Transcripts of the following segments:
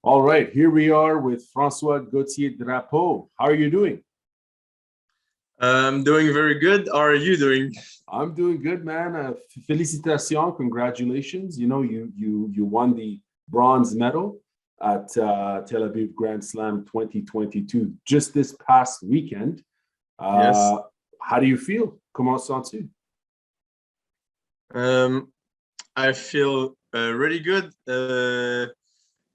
All right, here we are with François Gauthier-Drapeau. How are you doing? I'm doing very good. How are you doing? I'm doing good, man. Félicitations, congratulations. You know, you won the bronze medal at Tel Aviv Grand Slam 2022 just this past weekend. Yes. Uh, how do you feel? Comment sens-tu? Um, I feel really good.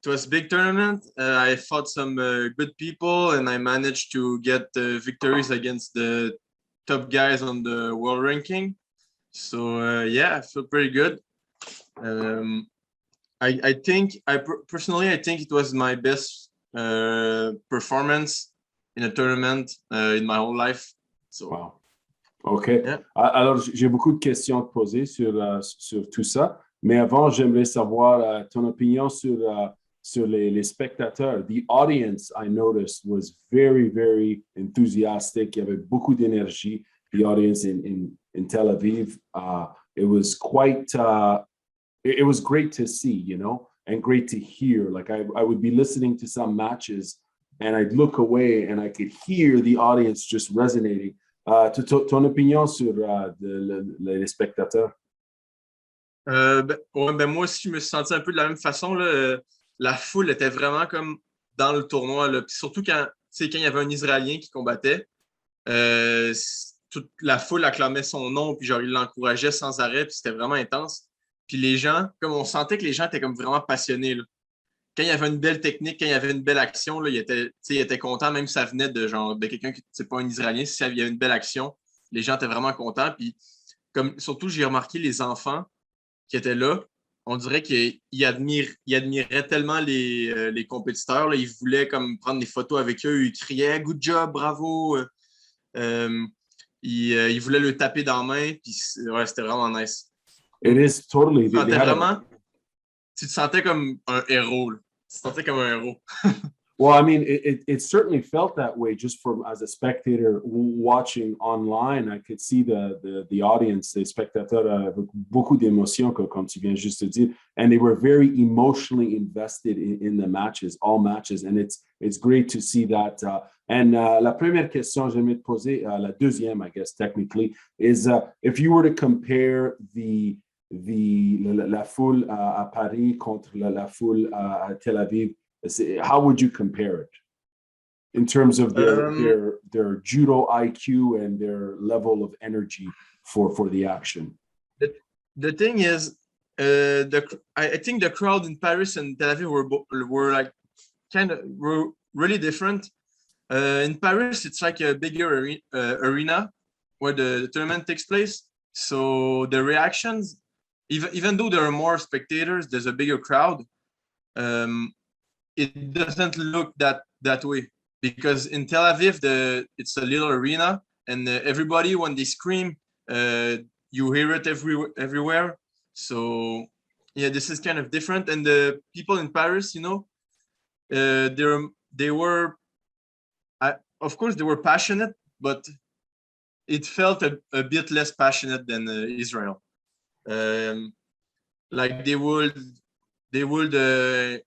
It was a big tournament. I fought some good people, and I managed to get victories against the top guys on the world ranking. So yeah, I feel pretty good. Um, I think personally, I think it was my best performance in a tournament in my whole life. So Wow. OK. yeah. Alors, j'ai beaucoup de questions à te poser sur tout ça, mais avant, j'aimerais savoir ton opinion sur les spectateurs. The audience, I noticed, was very, very enthusiastic. Il y avait beaucoup d'énergie. The audience in Tel Aviv. It was quite, it was great to see, you know, and great to hear. Like I would be listening to some matches and I'd look away and I could hear the audience just resonating. Ton opinion sur les spectateurs? Moi aussi, je me suis senti un peu de la même façon. Là. La foule était vraiment comme dans le tournoi. Là. Puis surtout quand il y avait un Israélien qui combattait, toute la foule acclamait son nom, puis genre, il l'encourageait sans arrêt, puis c'était vraiment intense. Puis les gens, comme on sentait que les gens étaient comme vraiment passionnés. Là. Quand il y avait une belle technique, quand il y avait une belle action, là, il était content, même si ça venait de genre de quelqu'un qui n'est pas un Israélien, si il y avait une belle action, les gens étaient vraiment contents. Puis comme surtout, j'ai remarqué les enfants qui étaient là, on dirait qu'ils admiraient tellement les compétiteurs. Là. Ils voulaient comme prendre des photos avec eux. Ils criaient Good job, bravo. Euh, ils voulaient le taper dans la main. Puis ouais, c'était vraiment nice. It is totally. Tu te sentais vraiment, tu te sentais comme un héros. Là. Tu te sentais comme un héros. Well, I mean, it certainly felt that way just from as a spectator watching online. I could see the audience, les spectateurs avec beaucoup d'émotions, comme tu viens juste de dire, and they were very emotionally invested in the matches, all matches, and it's great to see that. La première question que j'aimerais te poser, la deuxième, I guess technically, is if you were to compare la foule à Paris contre la foule à Tel Aviv. How would you compare it in terms of their judo IQ and their level of energy for the action? The thing is, I think the crowd in Paris and Tel Aviv were like were really different. In Paris, it's like a bigger arena where the tournament takes place. So the reactions, even though there are more spectators, there's a bigger crowd. It doesn't look that way because in Tel Aviv it's a little arena and everybody when they scream you hear it everywhere. So yeah, this is kind of different. And the people in Paris, you know, they were of course they were passionate, but it felt a bit less passionate than Israel. Like they would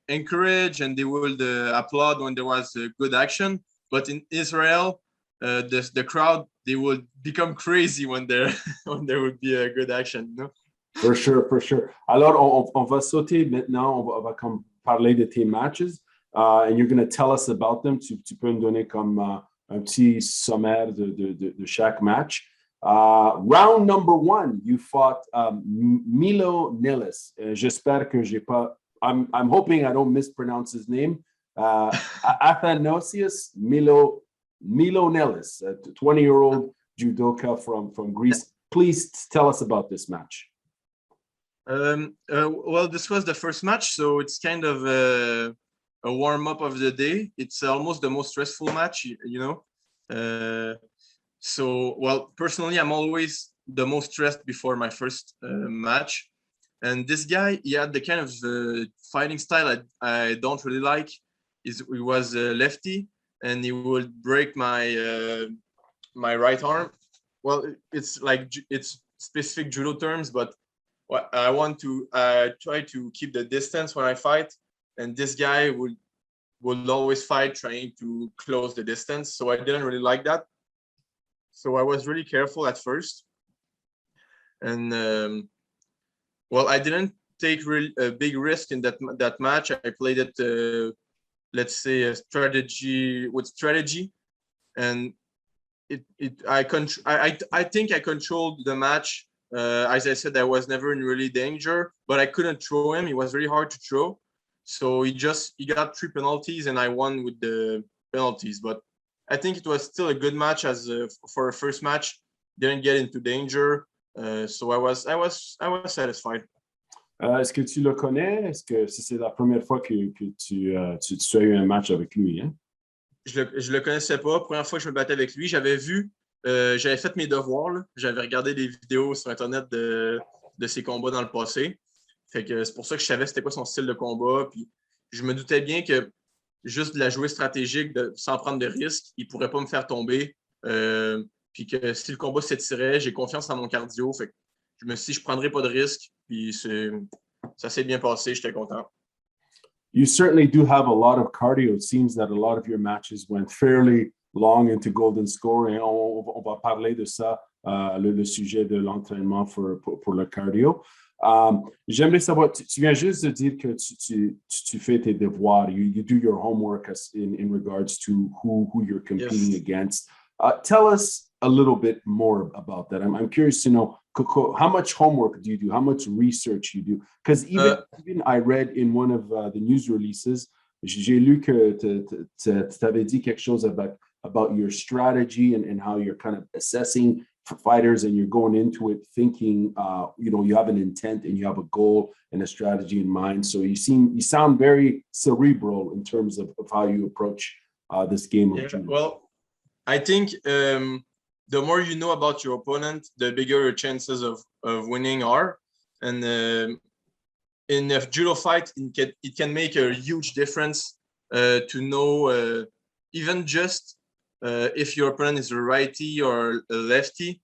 encourage and they would applaud when there was good action. But in Israel, the crowd, they would become crazy when there when there would be a good action. You know? For sure, for sure. Alors, on va sauter maintenant, on va comme parler de tes matches, and you're going to tell us about them. Tu peux nous donner comme un petit sommaire de chaque match. Round number one, you fought Milo Nelis. J'espère que j'ai pas. I'm hoping I don't mispronounce his name. Athanasius Milo Nelis, a 20-year-old judoka from Greece. Please tell us about this match. Well, this was the first match, so it's kind of a warm-up of the day. It's almost the most stressful match, you know. So, well, personally, I'm always the most stressed before my first match. And this guy, he had the kind of fighting style I don't really like. He was a lefty, and he would break my my right arm. Well, it's specific judo terms, but I want to try to keep the distance when I fight. And this guy would would always fight trying to close the distance. So I didn't really like that. So I was really careful at first. And well, I didn't take a big risk in that match. I played it, let's say, a strategy, and I think I controlled the match. As I said, I was never in really danger, but I couldn't throw him. It was very hard to throw. So he got 3 penalties, and I won with the penalties. But I think it was still a good match for a first match. Didn't get into danger, so I was satisfied. Est-ce que tu le connais? Est-ce que c'est la première fois que tu as eu un match avec lui? Hein? Je le connaissais pas. Première fois que je me battais avec lui, j'avais fait mes devoirs. Là. J'avais regardé des vidéos sur Internet de ses combats dans le passé. Fait que c'est pour ça que je savais c'était quoi son style de combat. Puis je me doutais bien que juste de la jouer stratégique, sans prendre de risques, il pourrait pas me faire tomber. Puis que si le combat s'étirait, j'ai confiance en mon cardio. Fait que je me suis dit, je prendrai pas de risques. Puis ça s'est bien passé, j'étais content. You certainly do have a lot of cardio. It seems that a lot of your matches went fairly long into golden scoring. On va parler de ça, le sujet de l'entraînement pour le cardio. J'aimerais savoir, tu viens juste de dire que tu fais tes devoirs. You do your homework in regards to who you're competing against. Tell us a little bit more about that. I'm curious to know how much homework do you do? How much research you do? Because even I read in one of the news releases, j'ai lu que tu avais dit quelque chose about your strategy and how you're kind of assessing for fighters, and you're going into it thinking, you have an intent and you have a goal and a strategy in mind. So you sound very cerebral in terms of how you approach this game of judo. Well, I think the more you know about your opponent, the bigger your chances of winning are. And in a judo fight, it can make a huge difference to know even just if your opponent is a righty or a lefty.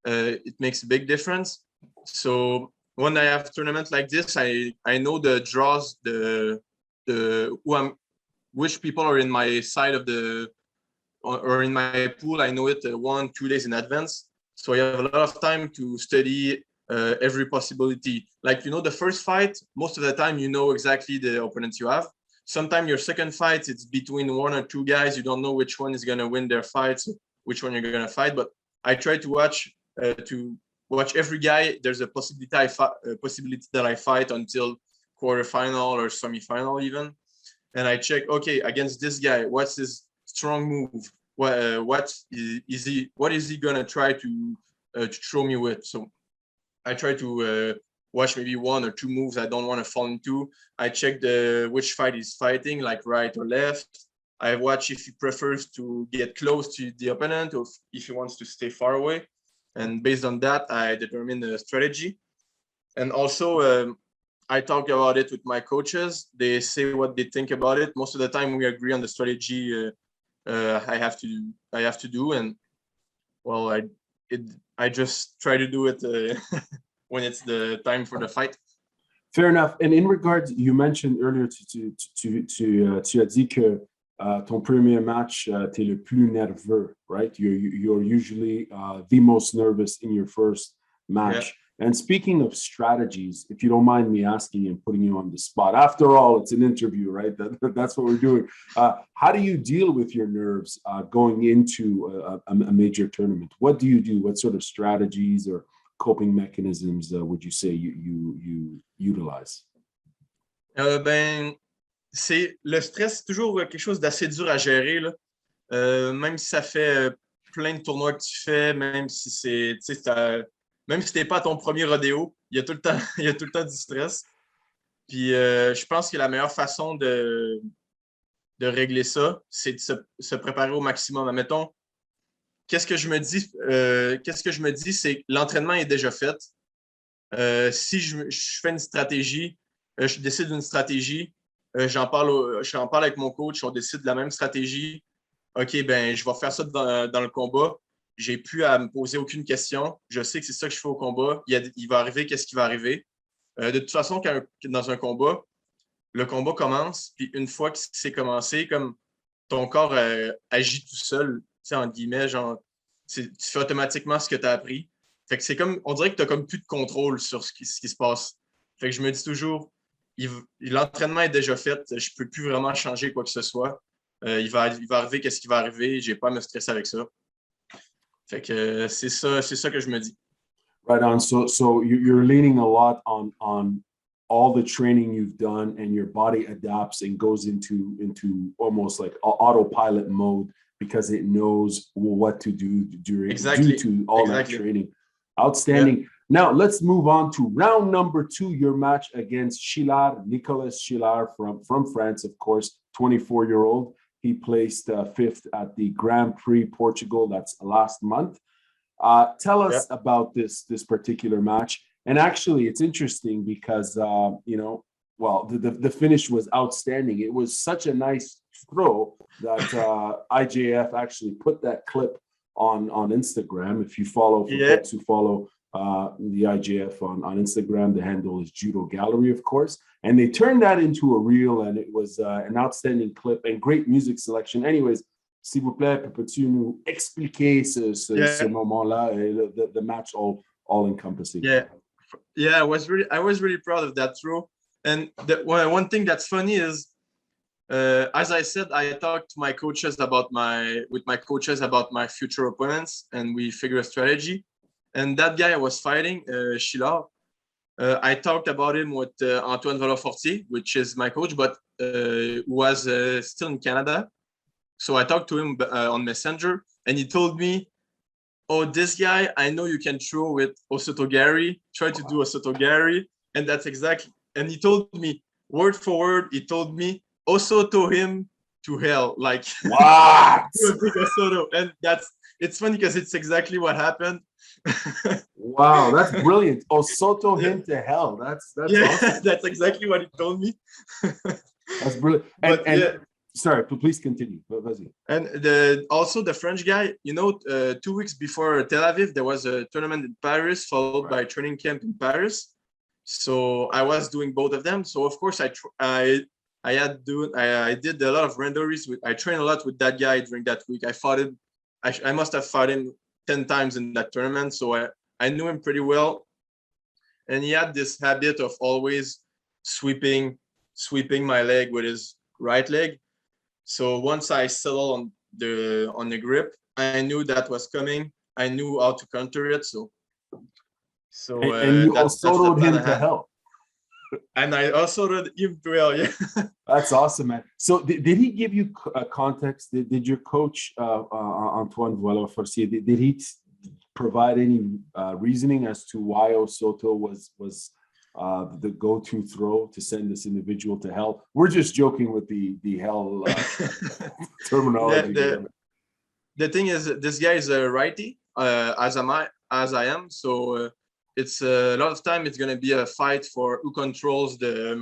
It makes a big difference. So when I have a tournament like this, I know the draws, which people are in my side of or in my pool. I know it 1-2 days in advance. So I have a lot of time to study every possibility. Like, the first fight, most of the time, you know exactly the opponents you have. Sometimes your second fight, it's between 1 or 2 guys. You don't know which one is going to win their fights, which one you're going to fight. But I try to watch every guy. There's a possibility that I fight until quarterfinal or semifinal even. And I check, okay, against this guy, what's his strong move? What is he gonna try to throw me with? So I try to watch maybe 1 or 2 moves I don't want to fall into. I check which fight he's fighting, like right or left. I watch if he prefers to get close to the opponent or if he wants to stay far away. And based on that, I determine the strategy. And also, I talk about it with my coaches. They say what they think about it. Most of the time, we agree on the strategy I have to do, and well, I just try to do it when it's the time for the fight. Fair enough. And in regards, you mentioned earlier, tu as dit que ton premier match, tu es le plus nerveux, right? You're usually the most nervous in your first match. Yeah. And speaking of strategies, if you don't mind me asking and putting you on the spot, after all, it's an interview, right? That's what we're doing. How do you deal with your nerves going into a major tournament? What do you do? What sort of strategies or coping mechanisms would you say you utilize? Le stress, c'est toujours quelque chose d'assez dur à gérer, là. Même si ça fait plein de tournois que tu fais, même si t'es pas à ton premier rodéo, il y a tout le temps du stress. Puis je pense que la meilleure façon de régler ça, c'est de se préparer au maximum. Admettons, qu'est-ce que je me dis, c'est que l'entraînement est déjà fait. Si je fais une stratégie, je décide d'une stratégie, j'en parle avec mon coach, on décide de la même stratégie. OK, ben je vais faire ça dans le combat. J'ai plus à me poser aucune question. Je sais que c'est ça que je fais au combat. Il va arriver, qu'est-ce qui va arriver. De toute façon, dans un combat, le combat commence, puis une fois que c'est commencé, comme ton corps agit tout seul, tu sais, en guillemets, genre, tu fais automatiquement ce que tu as appris. Fait que c'est comme, on dirait que tu n'as comme plus de contrôle sur ce qui se passe. Fait que je me dis toujours, l'entraînement est déjà fait, je ne peux plus vraiment changer quoi que ce soit. Il va arriver qu'est-ce qui va arriver, j'ai pas à me stresser avec ça. Fait que c'est ça que je me dis. Right on. So you're leaning a lot on all the training you've done, and your body adapts and goes into almost like autopilot mode because it knows what to do due to all that training. Outstanding. Yeah. Now let's move on to round number 2. Your match against Nicolas Chilard from France, of course, 24-year-old. He placed 5th at the Grand Prix Portugal. That's last month. Tell us about this particular match. And actually, it's interesting because the finish was outstanding. It was such a nice throw that IJF actually put that clip on Instagram. If you follow, folks who follow the IJF on Instagram, the handle is Judo Gallery, of course. And they turned that into a reel, and it was an outstanding clip and great music selection. Anyways, s'il vous plaît, peux-tu nous expliquer ce moment-là et the match all encompassing? Yeah, I was really proud of that throw. And one thing that's funny is, as I said, I talked to my coaches about my future opponents, and we figured a strategy. And that guy I was fighting, Chilard, I talked about him with Antoine Valofortier, which is my coach, but was still in Canada. So I talked to him on Messenger, and he told me, "Oh, this guy, I know you can throw with Osotogari. Try to do Osotogari." And that's exactly. And he told me, word for word, he told me, Osoto him to hell. Like, what? And it's funny because it's exactly what happened. Wow, that's brilliant. Osoto him to hell. That's awesome. That's exactly what he told me. That's brilliant. And sorry, please continue. And also the French guy, 2 weeks before Tel Aviv, there was a tournament in Paris, followed by a training camp in Paris. So I was doing both of them. So of course I did a lot of rendories. I trained a lot with that guy during that week. I fought him. I must have fought him 10 times in that tournament. So I knew him pretty well. And he had this habit of always sweeping my leg with his right leg. So once I settled on the grip, I knew that was coming. I knew how to counter it. And you also him to hell. And I also did him to hell, yeah. That's awesome, man. So did he give you context? Did your coach, Antoine Valofortier, did he provide any reasoning as to why Osoto was the go-to throw to send this individual to hell? We're just joking with the hell terminology. The thing is, this guy is a righty, as I am. So it's a lot of time. It's going to be a fight for who controls your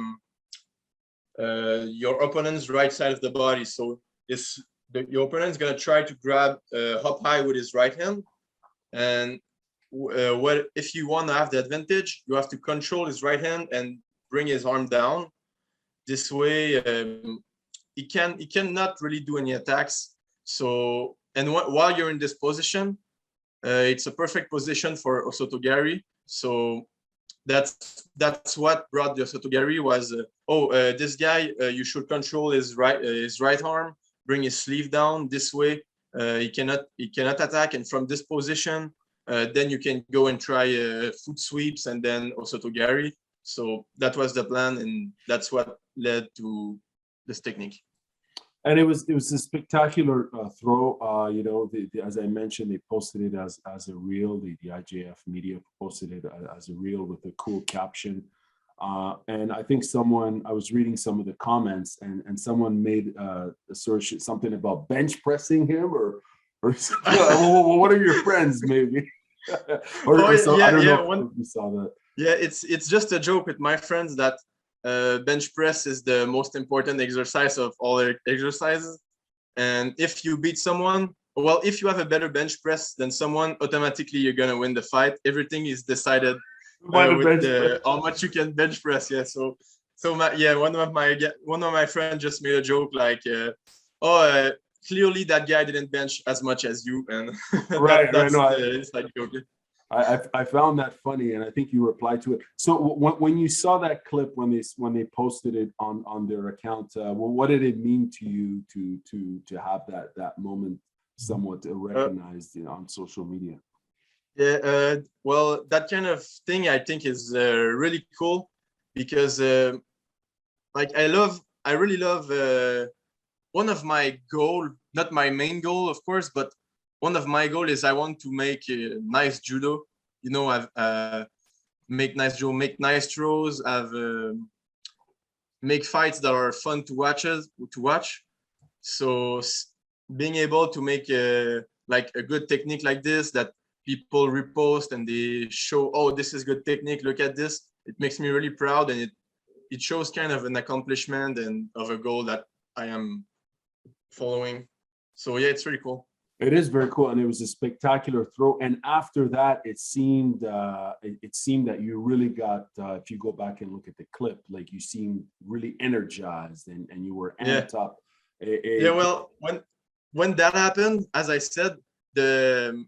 opponent's right side of the body. So your opponent's going to try to grab up high with his right hand, and if you want to have the advantage, you have to control his right hand and bring his arm down. This way, he cannot really do any attacks. So, and while you're in this position, it's a perfect position for Osotogari. So that's what brought the Osotogari was. This guy, you should control his right arm, bring his sleeve down. This way, he cannot attack, and from this position. Then you can go and try foot sweeps and then Osotogari. So that was the plan, and that's what led to this technique. And it was a spectacular throw. As I mentioned, they posted it as a reel. The IJF media posted it as a reel with a cool caption. And I think I was reading some of the comments, and someone made a search something about bench pressing him or what are your friends maybe? I don't know if you saw that. Yeah, it's just a joke with my friends that bench press is the most important exercise of all exercises. And if you beat someone, if you have a better bench press than someone, automatically you're going to win the fight. Everything is decided with how much you can bench press. Yeah, so So one of my friends just made a joke like, clearly that guy didn't bench as much as you, and Right, right. that's No, the inside joke. I found that funny, and I think you replied to it. So when you saw that clip when they posted it on their account, what did it mean to you to have that moment somewhat recognized on social media? Yeah, well, that kind of thing I think is really cool because like I really love one of my goal, not my main goal, of course, but one of my goal is I want to make nice judo. You know, I've make nice judo, make nice throws, have make fights that are fun to watch. So being able to make like a good technique like this that people repost and they show, oh, this is good technique, look at this. It makes me really proud, and it shows kind of an accomplishment and of a goal that I am following. So yeah, it's really cool. It is very cool, and it was a spectacular throw. And after that, it seemed that you really got. If you go back and look at the clip, like you seemed really energized, and you were amped up. Yeah, well, when that happened, as I said, the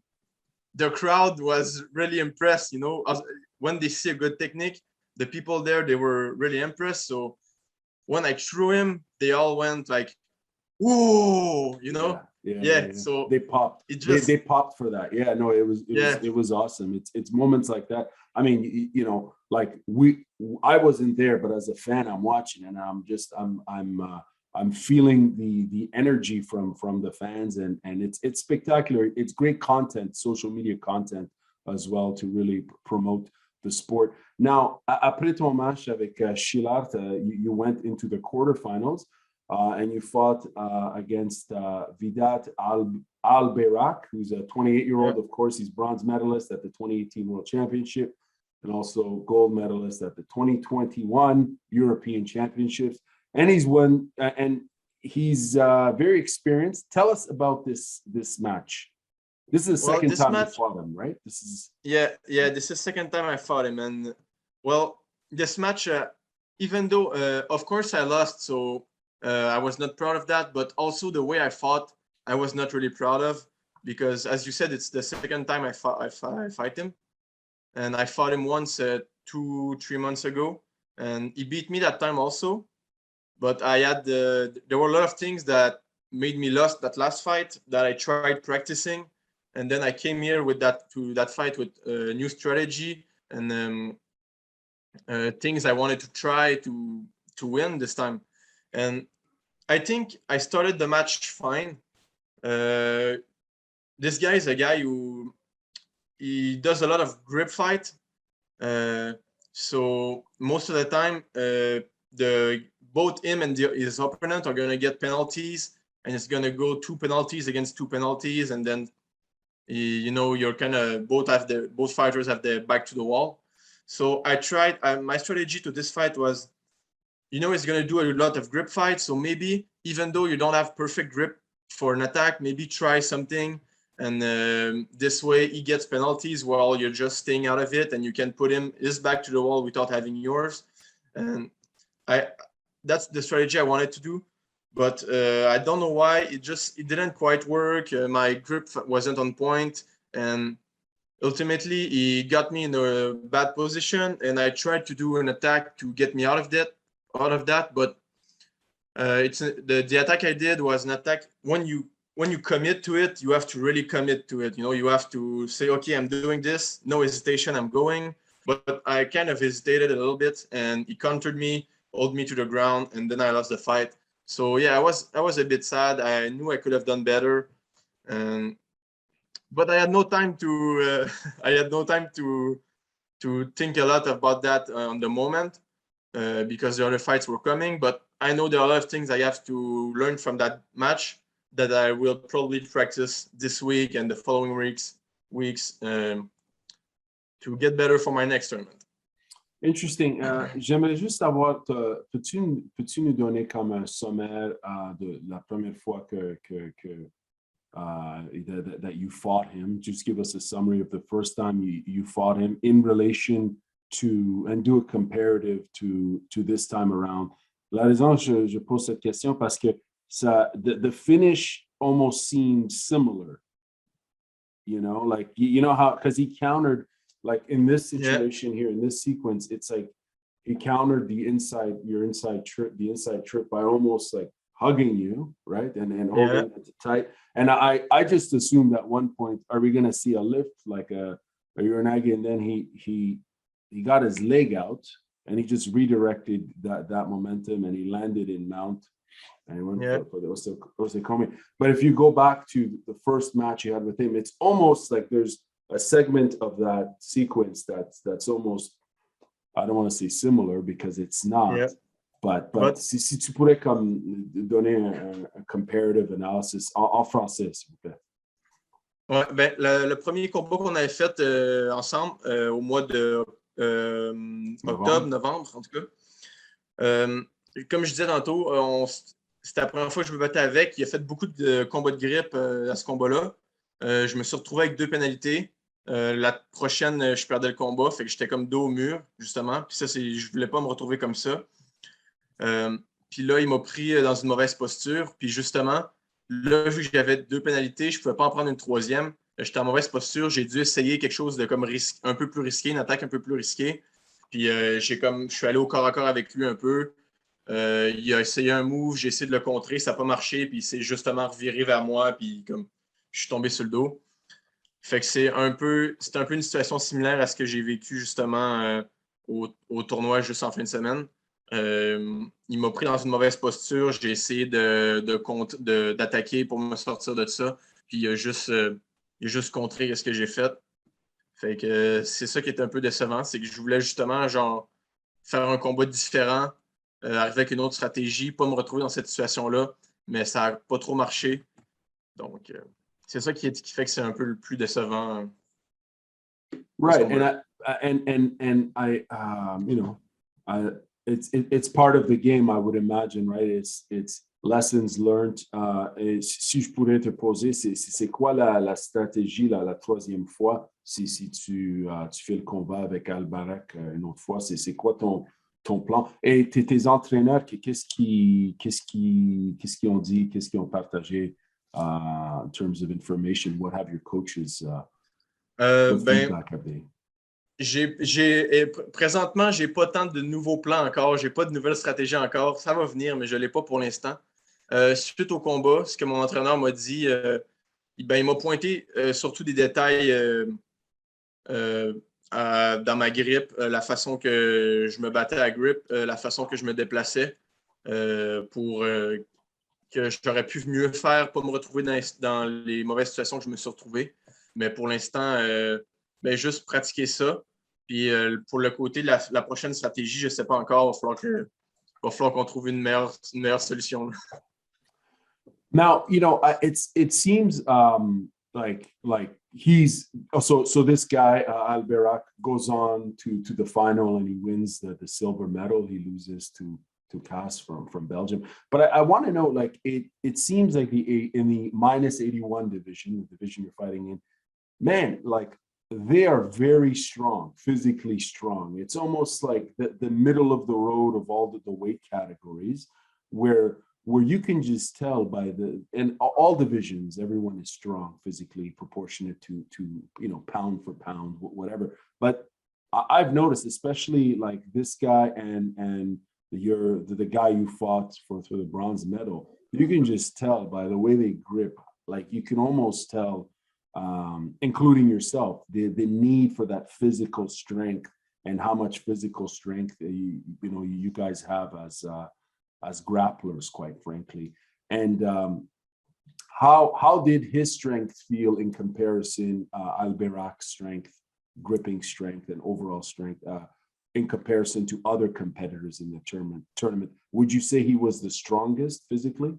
crowd was really impressed. You know, when they see a good technique, the people there, they were really impressed. So when I threw him, they all went like, whoa, you know. Yeah. So they popped. They popped for that. Yeah, no, it was awesome. It's moments like that. I mean, like I wasn't there, but as a fan, I'm watching, and I'm feeling the energy from the fans, and it's spectacular. It's great content, social media content as well, to really promote the sport. Now, après ton match avec Shillart, you went into the quarterfinals. And you fought against Vidat Al-Bayrak, who's a 28-year-old. Of course, he's bronze medalist at the 2018 World Championship and also gold medalist at the 2021 European Championships. And he's very experienced. Tell us about this match. This is the second time you fought him, right? This is this is the second time I fought him. And well, this match, even though of course I lost, so I was not proud of that, but also the way I fought, I was not really proud of, because as you said, it's the second time I fight him, and I fought him once 2-3 months ago, and he beat me that time also. But I had there were a lot of things that made me lost that last fight that I tried practicing, and then I came here with that fight with a new strategy and things I wanted to try to win this time. And I think I started the match fine. This guy is a guy who he does a lot of grip fight. So most of the time, both him and his opponent are gonna get penalties, and it's gonna go 2 penalties against 2 penalties, and then you're kind of both fighters have their back to the wall. So I tried. My strategy to this fight was, he's going to do a lot of grip fights. So maybe even though you don't have perfect grip for an attack, maybe try something. And this way he gets penalties while you're just staying out of it, and you can put his back to the wall without having yours. And that's the strategy I wanted to do. But I don't know why it didn't quite work. My grip wasn't on point. And ultimately he got me in a bad position, and I tried to do an attack to get me out of that, but the attack I did was an attack. When you commit to it, you have to really commit to it. You have to say, okay, I'm doing this, no hesitation, I'm going. But I kind of hesitated a little bit, and he countered me, hold me to the ground, and then I lost the fight. So yeah, I was a bit sad. I knew I could have done better, but I had no time to to think a lot about that on the moment. Because the other fights were coming. But I know there are a lot of things I have to learn from that match that I will probably practice this week and the following weeks to get better for my next tournament. Interesting. J'aimerais juste savoir, peux-tu nous donner comme un sommaire de la première fois that you fought him? Just give us a summary of the first time you fought him in relation and do a comparative to this time around. La raison je pose cette question parce que the finish almost seemed similar. You know, like you know how because he countered like in this situation here in this sequence, it's like he countered the inside trip by almost like hugging you, right? And holding it tight. And I just assumed at one point, are we gonna see a lift like a Uranagi? And then he got his leg out and he just redirected that momentum and he landed in mount and he went for the Osekomi. But if you go back to the first match you had with him, it's almost like there's a segment of that sequence that's almost, I don't want to say similar because it's not. Yeah. But si tu pourrais comme donner un comparative analysis en français, s'il vous plaît. Ouais, ben, le premier combat qu'on avait fait ensemble au mois de octobre, novembre, en tout cas. Comme je disais tantôt, c'était la première fois que je me battais avec. Il a fait beaucoup de combats de grippe à ce combat-là. Je me suis retrouvé avec 2 pénalités. La prochaine, je perdais le combat, fait que j'étais comme dos au mur, justement. Puis ça, je voulais pas me retrouver comme ça. Puis là, il m'a pris dans une mauvaise posture. Puis justement, là, vu que j'avais 2 pénalités, je ne pouvais pas en prendre une 3e. J'étais en mauvaise posture. J'ai dû essayer quelque chose de comme un peu plus risqué, une attaque un peu plus risquée. Puis je suis allé au corps à corps avec lui un peu. Il a essayé un move, j'ai essayé de le contrer, ça n'a pas marché. Puis il s'est justement reviré vers moi. Puis comme je suis tombé sur le dos. Fait que c'était un peu une situation similaire à ce que j'ai vécu justement au tournoi juste en fin de semaine. Il m'a pris dans une mauvaise posture. J'ai essayé d'attaquer pour me sortir de ça. Puis il a juste contré ce que j'ai fait. Fait que c'est ça qui est un peu décevant. C'est que je voulais justement genre faire un combat différent, arriver avec une autre stratégie, pas me retrouver dans cette situation-là. Mais ça n'a pas trop marché. Donc, c'est ça qui fait que c'est un peu le plus décevant. Right. And I you know, it's part of the game, I would imagine, right? It's lessons learned. Et si je pourrais te poser, c'est quoi la stratégie la 3e fois si tu fais le combat avec Al-Barak une autre fois? C'est quoi ton plan? Et tes entraîneurs, qu'est-ce qu'ils ont dit? Qu'est-ce qu'ils ont partagé in terms of information? What have your coaches feedback have they? Présentement, je n'ai pas tant de nouveaux plans encore. Je n'ai pas de nouvelles stratégies encore. Ça va venir, mais je ne l'ai pas pour l'instant. Suite au combat, ce que mon entraîneur m'a dit, il m'a pointé surtout des détails dans ma grippe, la façon que je me battais à grip, la façon que je me déplaçais pour que j'aurais pu mieux faire, pas me retrouver dans les mauvaises situations que je me suis retrouvé. Mais pour l'instant, juste pratiquer ça. Puis pour le côté de la prochaine stratégie, je ne sais pas encore. Il va falloir qu'on trouve une meilleure solution. Now, you know, it seems like he's so this guy Al-Barak goes on to the final and he wins the silver medal. He loses to Cass from Belgium. But I want to know, like, it seems like in the minus 81 division, the division you're fighting in, man, like they are very strong, physically strong. It's almost like the middle of the road of all the weight categories where you can just tell and all divisions, everyone is strong physically, proportionate to you know, pound for pound, whatever. But I've noticed, especially like this guy and the guy you fought for the bronze medal, you can just tell by the way they grip, like you can almost tell, including yourself, the need for that physical strength and how much physical strength you guys have as grapplers, quite frankly. And how did his strength feel in comparison, Al-Barak's strength, gripping strength, and overall strength in comparison to other competitors in the tournament? Would you say he was the strongest physically?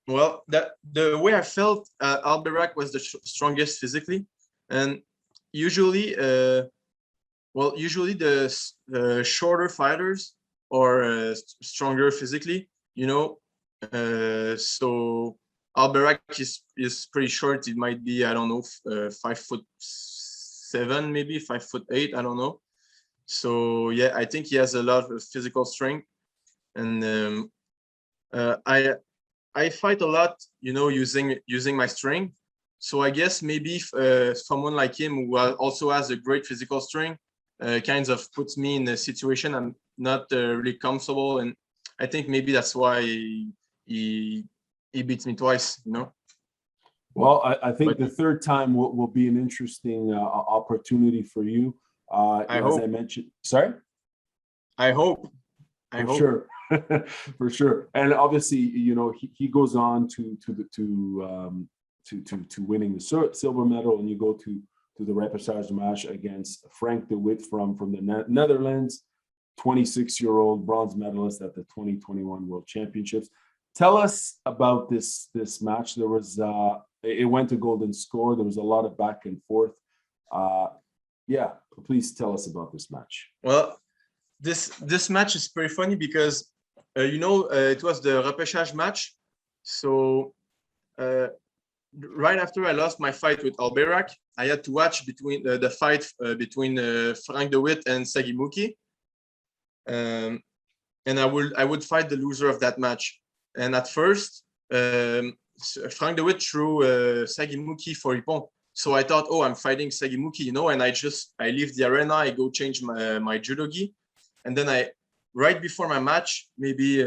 Well, the way I felt, Al-Barak was the strongest physically, and usually the shorter fighters are stronger physically, you know. So Al-Barak is pretty short. It might be, I don't know, 5'7", maybe 5'8", I don't know. So yeah, I think he has a lot of physical strength, and I fight a lot, you know, using my strength. So I guess maybe if, someone like him who also has a great physical strength kind of puts me in a situation I'm not really comfortable, and I think maybe that's why he beats me twice, you know. Well, I think But the third time will be an interesting opportunity for you. I As I hope, mentioned, sorry? I hope, I For hope. sure. For sure. And obviously, you know, he goes on to winning the silver medal, and you go to the repechage match against Frank de Witt from the Netherlands, 26-year-old bronze medalist at the 2021 World Championships. Tell us about this match. There was it went to golden score. There was a lot of back and forth. Yeah, please tell us about this match. Well, this match is pretty funny because you know, it was the repechage match. So right after I lost my fight with Alberac, I had to watch between the fight between Frank de Witt and Sagimuki, and I would fight the loser of that match. And at first, Frank de Witt threw Sagimuki for Ippon. So I thought, oh, I'm fighting Sagimuki, you know, and I leave the arena, I go change my judo gi, and then right before my match, maybe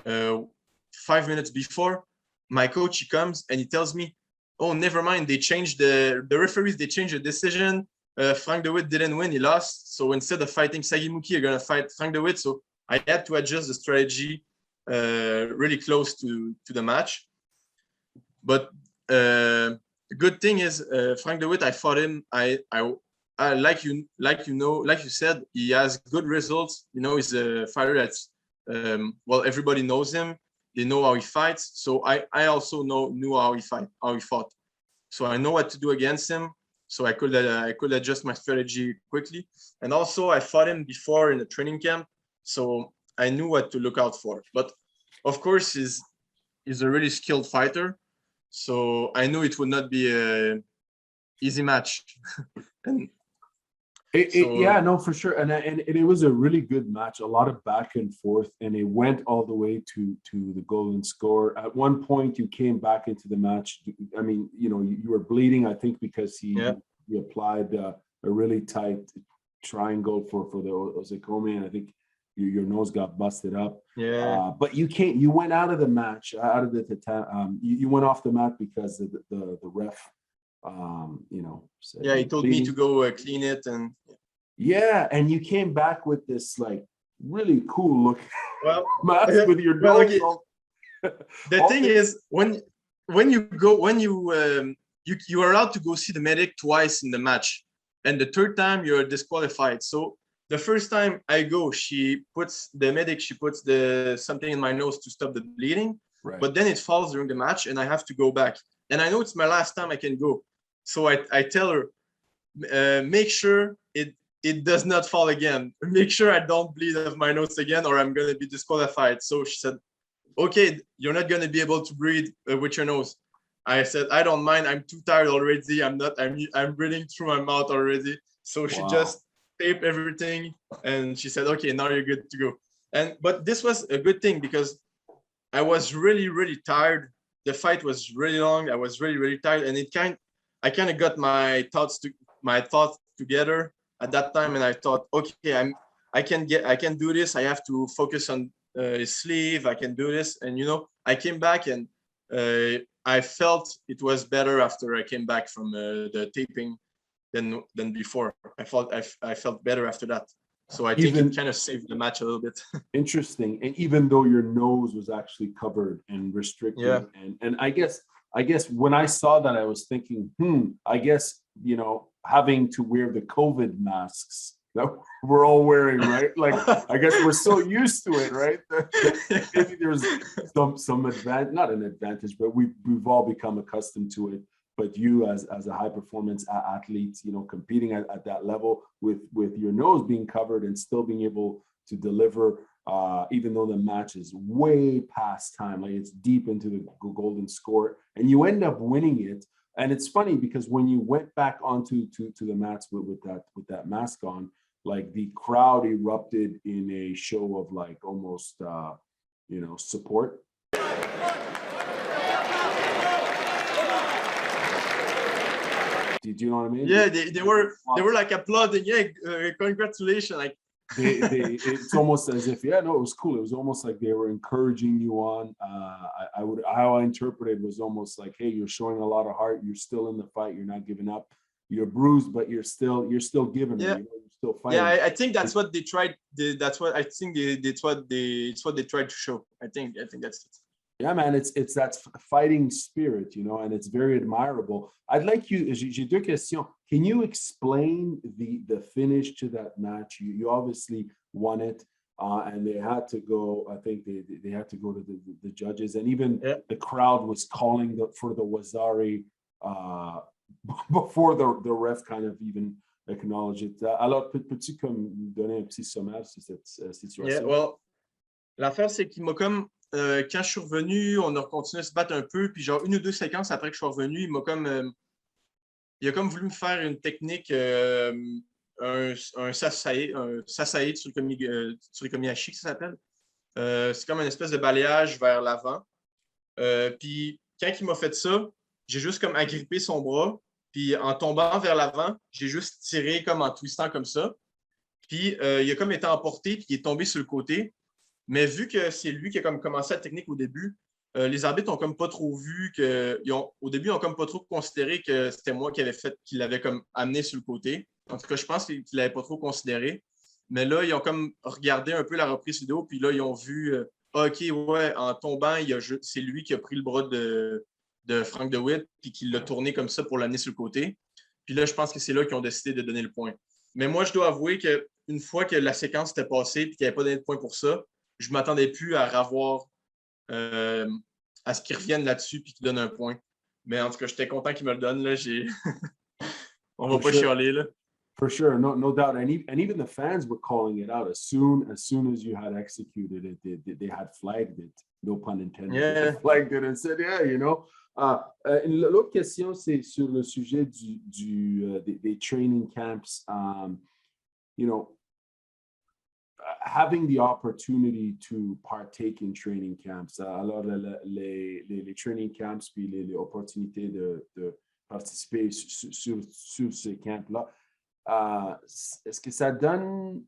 5 minutes before, my coach, he comes and he tells me, oh, never mind, they changed the referees, they changed the decision. Frank de Witt didn't win, he lost. So instead of fighting Sagimuki, you're gonna fight Frank de Witt. So I had to adjust the strategy really close to the match. But the good thing is Frank de Witt, I fought him. I like you said, he has good results. You know, he's a fighter that's well, everybody knows him. They know how he fights. So I also knew how he fought. So I know what to do against him. So I could adjust my strategy quickly. And also I fought him before in the training camp, so I knew what to look out for. But of course, he's a really skilled fighter. So I knew it would not be an easy match. And Yeah, no, for sure, and it was a really good match. A lot of back and forth, and it went all the way to the golden score. At one point, you came back into the match. I mean, you know, you were bleeding, I think, because he applied a really tight triangle for the Ozekome, and I think your nose got busted up. Yeah. But you went out of the match, out of the you went off the mat because the ref. You know, yeah, he told me to go clean it, and yeah, and you came back with this like really cool look mask with your nose. Okay. The thing is, when you you are allowed to go see the medic twice in the match, and the third time you're disqualified. So the first time I go, she puts something in my nose to stop the bleeding, right. But then it falls during the match, and I have to go back, and I know it's my last time I can go. So I tell her, make sure it does not fall again. Make sure I don't bleed out of my nose again, or I'm going to be disqualified. So she said, okay, you're not going to be able to breathe with your nose. I said, I don't mind. I'm too tired already. I'm breathing through my mouth already. So she just taped everything, and she said, okay, now you're good to go. But this was a good thing because I was really, really tired. The fight was really long. I was really, really tired, and I kind of got my thoughts together at that time, and I thought, okay, I can do this. I have to focus on his sleeve. I can do this, and you know, I came back, and I felt it was better after I came back from the taping than before. I felt better after that. So I think it kind of saved the match a little bit. Interesting, and even though your nose was actually covered and restricted, and I guess when I saw that, I was thinking, I guess, you know, having to wear the COVID masks that we're all wearing, right? Like, I guess we're so used to it, right? Maybe there's some advantage, not an advantage, but we've all become accustomed to it. But you, as a high performance athlete, you know, competing at that level with your nose being covered and still being able to deliver, even though the match is way past time, like it's deep into the golden score, and you end up winning it. And it's funny because when you went back onto the mats with that mask on, like the crowd erupted in a show of like almost, support. Do you know what I mean? Yeah, they were like applauding. Yeah, congratulations! Like it's almost as if, yeah, no, it was cool. It was almost like they were encouraging you on. How I interpreted was almost like, hey, you're showing a lot of heart. You're still in the fight. You're not giving up. You're bruised, but you're still giving it. You're still fighting. Yeah, I think that's what they tried. That's what I think it's what they tried to show. I think that's it. Yeah, man, it's that fighting spirit, and it's very admirable. I'd like you, j'ai deux questions. Can you explain the finish to that match? You obviously won it, and they had to go. I think they had to go to the judges, and even the crowd was calling for the Wazari before the ref kind of even acknowledged it. Alors, peux-tu comme donner un petit sommaire sur cette situation? Yeah, well, l'affaire c'est qu'il m'a comme quand je suis revenu, on a continué à se battre un peu, puis genre une ou deux séquences après que je suis revenu, il a comme voulu me faire une technique, un sasae sur le komiyashi, ça s'appelle. C'est comme une espèce de balayage vers l'avant. Puis quand il m'a fait ça, j'ai juste comme agrippé son bras, puis en tombant vers l'avant, j'ai juste tiré comme en twistant comme ça. Puis il a comme été emporté, puis il est tombé sur le côté. Mais vu que c'est lui qui a comme commencé la technique au début, les arbitres ont comme pas trop vu au début, ils ont comme pas trop considéré que c'était moi qui l'avais comme amené sur le côté. En tout cas, je pense qu'ils l'avaient pas trop considéré. Mais là, ils ont comme regardé un peu la reprise vidéo, puis là, ils ont vu, OK, ouais, en tombant, c'est lui qui a pris le bras de Frank DeWitt, puis qui l'a tourné comme ça pour l'amener sur le côté. Puis là, je pense que c'est là qu'ils ont décidé de donner le point. Mais moi, je dois avouer qu'une fois que la séquence était passée, puis qu'il n'y avait pas donné de point pour ça, je ne m'attendais plus à revoir, à ce qu'ils reviennent là-dessus et qu'ils donnent un point. Mais en tout cas, j'étais content qu'ils me le donnent. Là. On ne va pas chialer. Là. For sure, no doubt. And even the fans were calling it out. As soon as you had executed it, they had flagged it. No pun intended. Yeah. They flagged it and said, yeah, L'autre question, c'est sur le sujet des training camps. Having the opportunity to partake in training camps. Alors, les training camps, puis les opportunités de participer sur ces camps-là, est-ce que ça donne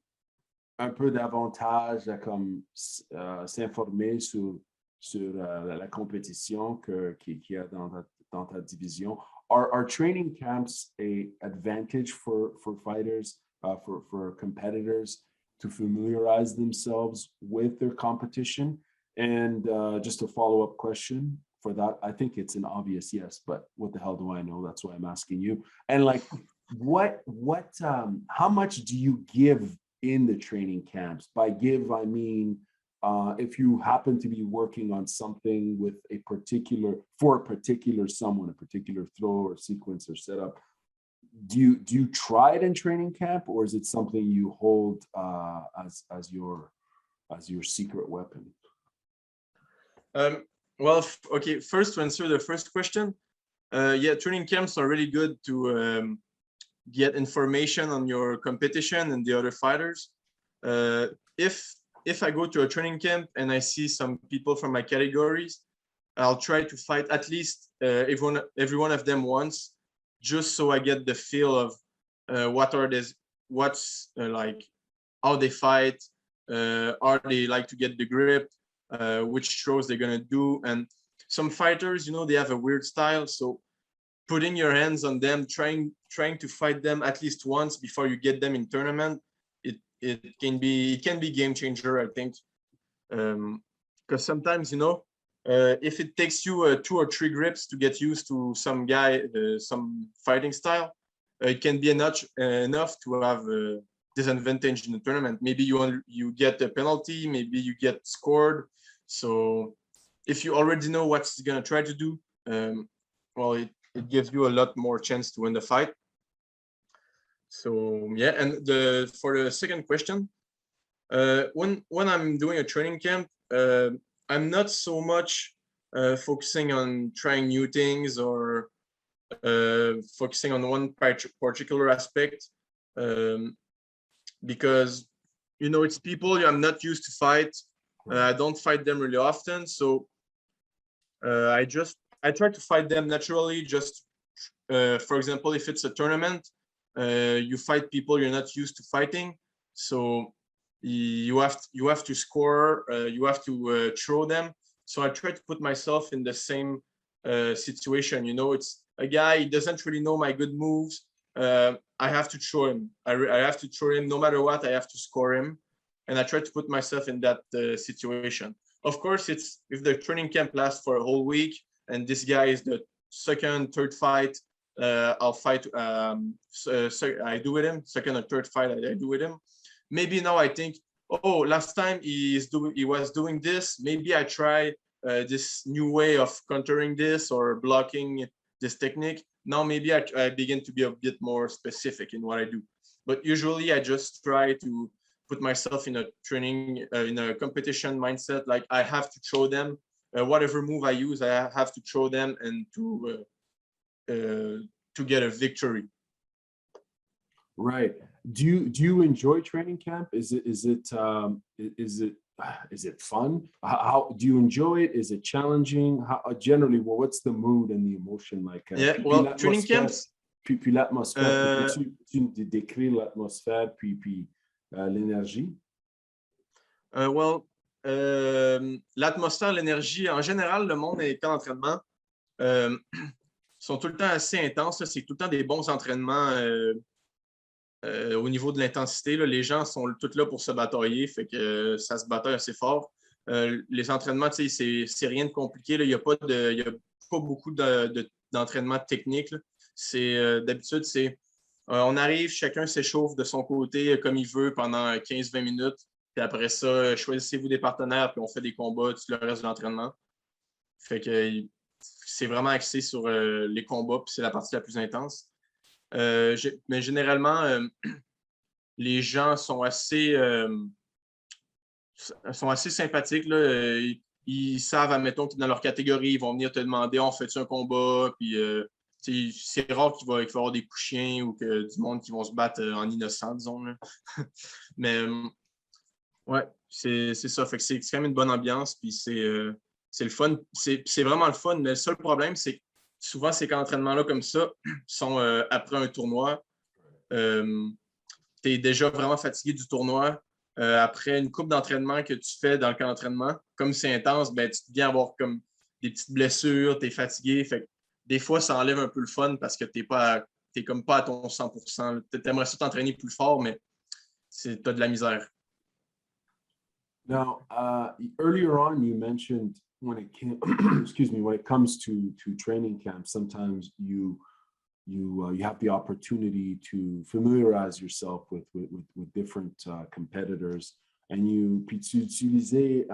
un peu d'avantage à comme s'informer sur la compétition qu'il y a dans ta division? Are training camps an advantage for fighters, for competitors, to familiarize themselves with their competition? And just a follow-up question for that, I think it's an obvious yes, but what the hell do I know? That's why I'm asking you. And like, how much do you give in the training camps? By give, I mean, if you happen to be working on something with a particular someone, a particular throw or sequence or setup, do you try it in training camp, or is it something you hold as your secret weapon? Well, okay. First, to answer the first question, training camps are really good to get information on your competition and the other fighters. If I go to a training camp and I see some people from my categories, I'll try to fight at least every one of them once, just so I get the feel of like how they fight, are they like to get the grip, which throws they're gonna do. And some fighters, they have a weird style, so putting your hands on them, trying to fight them at least once before you get them in tournament, it can be game changer, I think, because sometimes if it takes you 2 or 3 grips to get used to some fighting style, it can be enough to have a disadvantage in the tournament. Maybe you get a penalty, maybe you get scored. So if you already know what he's gonna try to do, it gives you a lot more chance to win the fight. So yeah, and for the second question, when I'm doing a training camp, I'm not so much focusing on trying new things or focusing on one particular aspect. because, you know, it's people I'm not used to fight. I don't fight them really often. So I try to fight them naturally. Just, for example, if it's a tournament, you fight people you're not used to fighting. So you have to score, you have to throw them. So I try to put myself in the same situation. You know, it's a guy, he doesn't really know my good moves. I have to throw him. I have to throw him no matter what. I have to score him, and I try to put myself in that situation. Of course, it's if the training camp lasts for a whole week, and this guy is the second, third fight, I'll fight. So I do with him. Second or third fight, I do with him. Maybe now I think, oh, last time he was doing this. Maybe I try this new way of countering this or blocking this technique. Now maybe I begin to be a bit more specific in what I do. But usually I just try to put myself in a training, in a competition mindset. Like I have to throw them. Whatever move I use, I have to throw them and to get a victory. Right. Do you enjoy training camp? Is it fun? How do you enjoy it? Is it challenging? How generally, well, what's the mood and the emotion like? Yeah, well, training camps. Puis l'atmosphère. Tu décris l'atmosphère puis l'énergie? L'atmosphère, l'énergie, en général, le monde est camp d'entraînement. Sont tout le temps assez intenses. C'est tout le temps des bons entraînements au niveau de l'intensité. Les gens sont tous là pour se batailler, fait que ça se bataille assez fort. Les entraînements, c'est rien de compliqué. Il n'y a pas beaucoup d'entraînement technique. D'habitude, on arrive, chacun s'échauffe de son côté comme il veut pendant 15-20 minutes. Puis après ça, choisissez-vous des partenaires, puis on fait des combats tout le reste de l'entraînement. Fait que c'est vraiment axé sur les combats, puis c'est la partie la plus intense. Mais généralement, les gens sont assez sympathiques. Là. Ils savent, admettons, que dans leur catégorie, ils vont venir te demander on fait-tu un combat? Puis c'est rare qu'il va y avoir des coups chiens ou que du monde qui vont se battre en innocent, disons. Là. Mais ouais, c'est ça. Fait que c'est quand même une bonne ambiance. Puis c'est le fun. C'est vraiment le fun. Mais le seul problème, c'est que souvent, ces camps d'entraînement-là comme ça sont après un tournoi. Tu es déjà vraiment fatigué du tournoi. Après une couple d'entraînement que tu fais dans le camp d'entraînement, comme c'est intense, ben, tu viens avoir comme des petites blessures, tu es fatigué. Fait que des fois, ça enlève un peu le fun parce que tu n'es comme pas à ton 100%. Tu aimerais ça t'entraîner plus fort, mais tu as de la misère. Now, earlier on, you mentioned when it comes to training camp, sometimes you have the opportunity to familiarize yourself with different competitors, and puis tu utilisais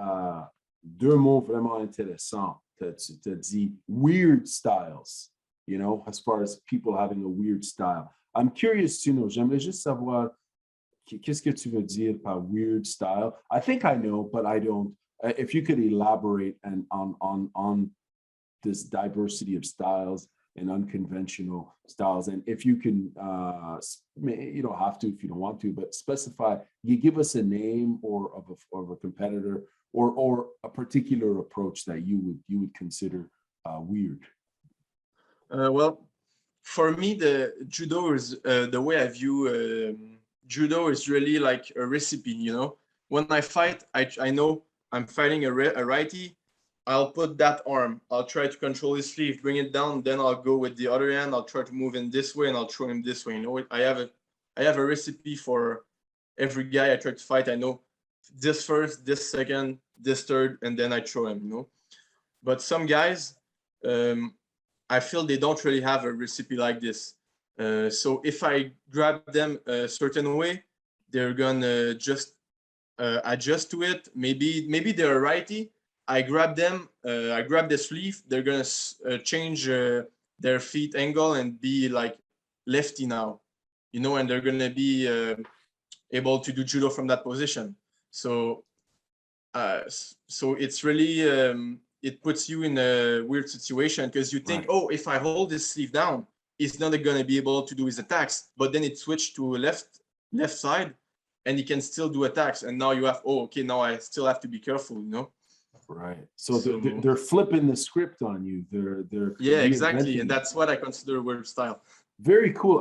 deux mots vraiment intéressants. Tu as dit weird styles, you know, as far as people having a weird style. I'm curious to know, j'aimerais juste savoir qu'est-ce que tu veux dire par weird style? I think I know, but I don't. If you could elaborate on this diversity of styles and unconventional styles, and if you can, you don't have to if you don't want to, but specify. You give us a name or of a competitor or a particular approach that you would consider weird. Well, for me, the judo is the way I view. Judo is really like a recipe, you know. When I fight, I know I'm fighting a righty. I'll put that arm. I'll try to control his sleeve, bring it down. Then I'll go with the other hand. I'll try to move in this way, and I'll throw him this way. You know, I have a recipe for every guy I try to fight. I know this first, this second, this third, and then I throw him. You know, but some guys, I feel they don't really have a recipe like this. So if I grab them a certain way, they're gonna just adjust to it. Maybe they're a righty. I grab them. I grab the sleeve. They're gonna change their feet angle and be like lefty now, you know, and they're gonna be able to do judo from that position. So it's really it puts you in a weird situation because you think, right, oh, if I hold this sleeve down, he's not going to be able to do his attacks. But then it switched to left side, and he can still do attacks. And now you have, oh, okay, now I still have to be careful, you know? Right. So they're flipping the script on you. They're yeah, exactly. And it. that's what I consider a weird style. Very cool.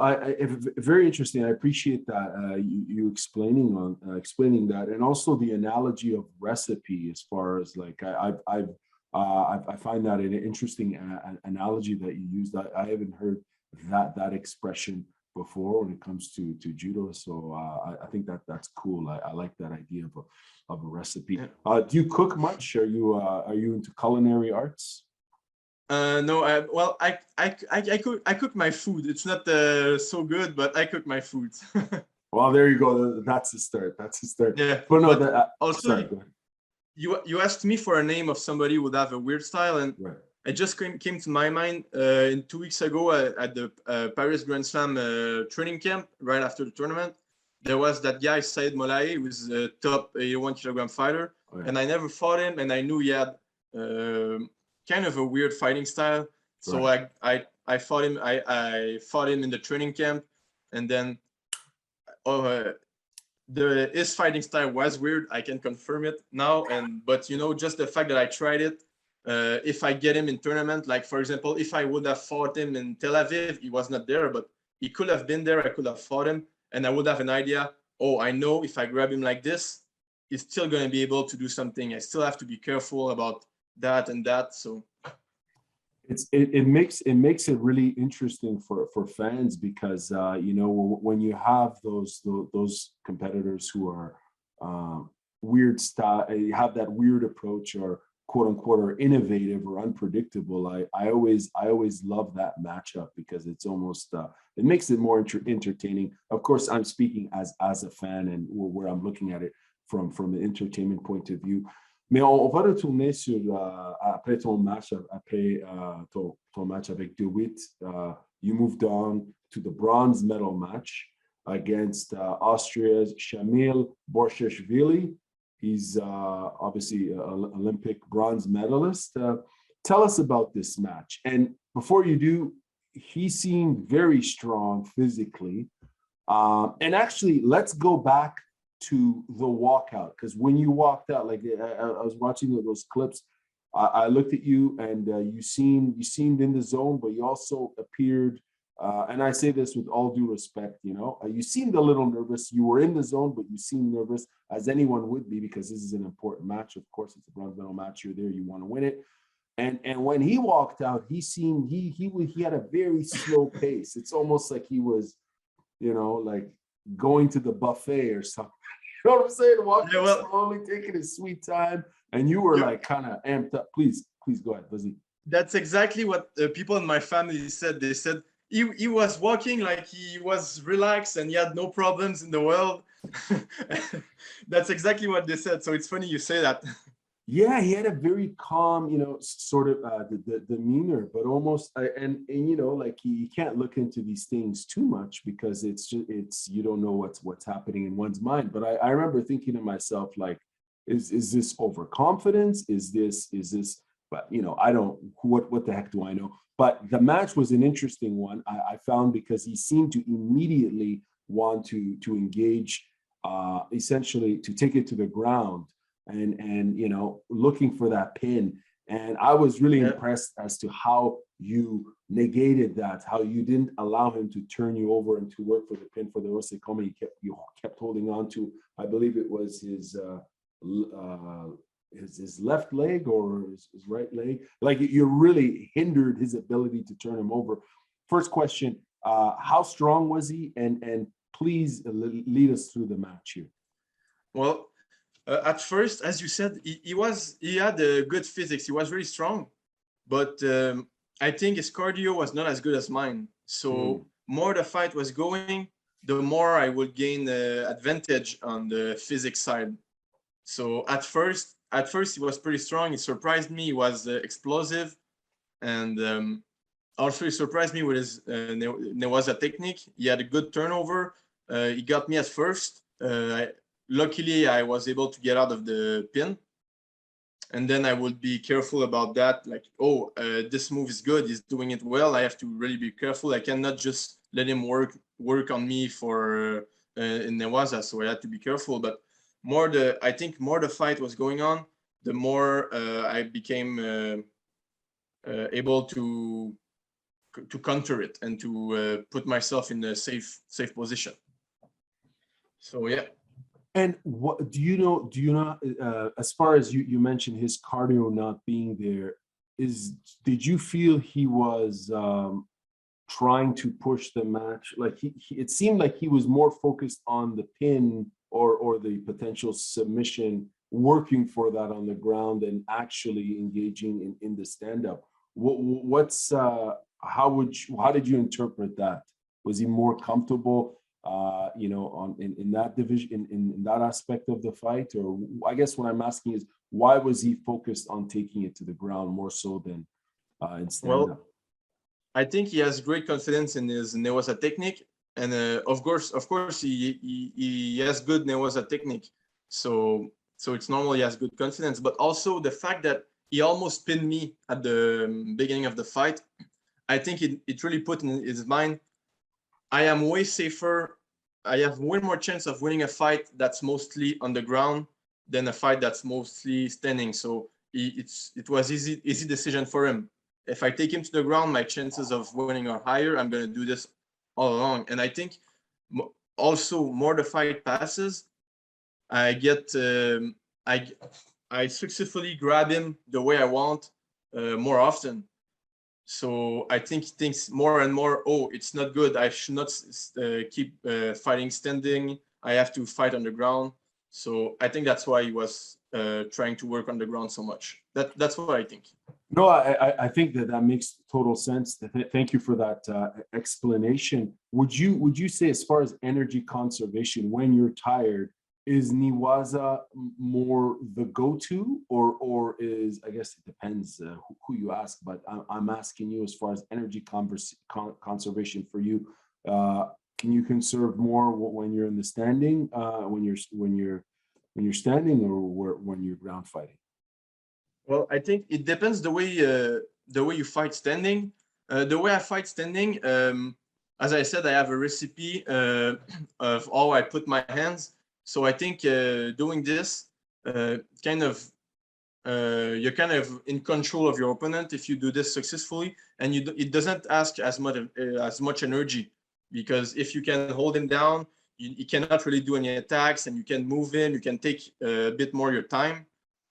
Very interesting. I appreciate that you explaining that, and also the analogy of recipe. As far as like I find that an interesting analogy that you used. I haven't heard that expression before when it comes to judo. So I think that's cool. I like that idea of a recipe. Yeah. Do you cook much? Are you into culinary arts? No, I cook my food. It's not so good, but I cook my food. Well, there you go. That's the start. That's the start. Yeah. But no, also, sorry, go ahead. You asked me for a name of somebody who would have a weird style, and Right. it just came to my mind in 2 weeks ago at the Paris Grand Slam training camp right after the tournament. There was that guy Said Molaye, who was a top 81 kilogram fighter, Oh, yeah. and I never fought him, and I knew he had kind of a weird fighting style. So Right. I fought him. I fought him in the training camp, and then his fighting style was weird. I can confirm it now. But you know, just the fact that I tried it. If I get him in tournament, like for example, if I would have fought him in Tel Aviv, he was not there, but he could have been there. I could have fought him, and I would have an idea. Oh, I know if I grab him like this, he's still going to be able to do something. I still have to be careful about that and that. So it makes it really interesting for fans because you know, when you have those competitors who are weird style, you have that weird approach, or quote unquote, or innovative or unpredictable. I always love that matchup because it's almost it makes it more entertaining. Of course, I'm speaking as a fan and where I'm looking at it from an entertainment point of view. Mais on va retourner sur après ton match, après ton match avec DeWitt. You moved on to the bronze medal match against Austria's Shamil Borshashvili. He's obviously an Olympic bronze medalist. Tell us about this match. And before you do, he seemed very strong physically. And actually, let's go back to the walkout, because when you walked out, like I was watching those clips, I looked at you and you seemed in the zone, but you also appeared, and I say this with all due respect, you know, you seemed a little nervous. You were in the zone, but you seemed nervous, as anyone would be, because this is an important match. Of course, it's a bronze medal match. You're there, you want to win it. And when he walked out, he seemed he had a very slow pace. It's almost like he was, you know, like going to the buffet or something. You know what I'm saying? Walking slowly, taking his sweet time, and you were like kind of amped up. Please go ahead, Lizzie. That's exactly what people in my family said. They said he was walking like he was relaxed and he had no problems in the world. That's exactly what they said. So it's funny you say that. Yeah, he had a very calm, you know, sort of the demeanor, but almost, and you know, like you can't look into these things too much because it's you don't know what's happening in one's mind. But I remember thinking to myself, like, is this overconfidence? Is this? But you know, I don't. What the heck do I know? But the match was an interesting one. I found, because he seemed to immediately want to engage, essentially to take it to the ground. And you know, looking for that pin. And I was really impressed as to how you negated that, how you didn't allow him to turn you over and to work for the pin for the Osekome. You kept holding on to, I believe it was his left leg or his right leg. Like, you really hindered his ability to turn him over. First question, how strong was he? And please lead us through the match here. Well, at first, as you said, he had a good physics. He was really strong, but I think his cardio was not as good as mine. So more the fight was going, the more I would gain advantage on the physics side. So at first he was pretty strong. He surprised me. He was explosive, and also he surprised me with his Newaza technique. He had a good turnover. He got me at first. Luckily, I was able to get out of the pin, and then I would be careful about that. Like, this move is good. He's doing it well. I have to really be careful. I cannot just let him work on me for in Newaza, so I had to be careful. But I think more the fight was going on, the more I became able to counter it and to put myself in a safe position. So yeah. And what do you know? As far as you mentioned his cardio not being there, did you feel he was trying to push the match? Like it seemed like he was more focused on the pin or the potential submission, working for that on the ground and actually engaging in the stand-up. How did you interpret that? Was he more comfortable in that division, in that aspect of the fight? Or I guess what I'm asking is, why was he focused on taking it to the ground more so than in stand-up? Well, I think he has great confidence in his Newaza technique, and of course, he has good Newaza technique. So it's normal he has good confidence, but also the fact that he almost pinned me at the beginning of the fight, I think it really put in his mind, I am way safer. I have way more chance of winning a fight that's mostly on the ground than a fight that's mostly standing. So it was easy decision for him. If I take him to the ground, my chances of winning are higher. I'm going to do this all along. And I think also more the fight passes, I get I successfully grab him the way I want more often. So I think he thinks more and more, oh, it's not good. I should not keep fighting standing. I have to fight on the ground. So I think that's why he was trying to work on the ground so much. That's what I think. No, I think that makes total sense. Thank you for that explanation. Would you say, as far as energy conservation, when you're tired, is Newaza more the go-to, or is, I guess it depends who you ask, but I'm asking you as far as energy conservation for you. Can you conserve more when you're in the standing, when you're standing, or when you're ground fighting? Well, I think it depends the way you fight standing. The way I fight standing, as I said, I have a recipe of how I put my hands. So I think doing this you're kind of in control of your opponent if you do this successfully, and it doesn't ask as much energy, because if you can hold him down, you cannot really do any attacks, and you can move in, you can take a bit more your time.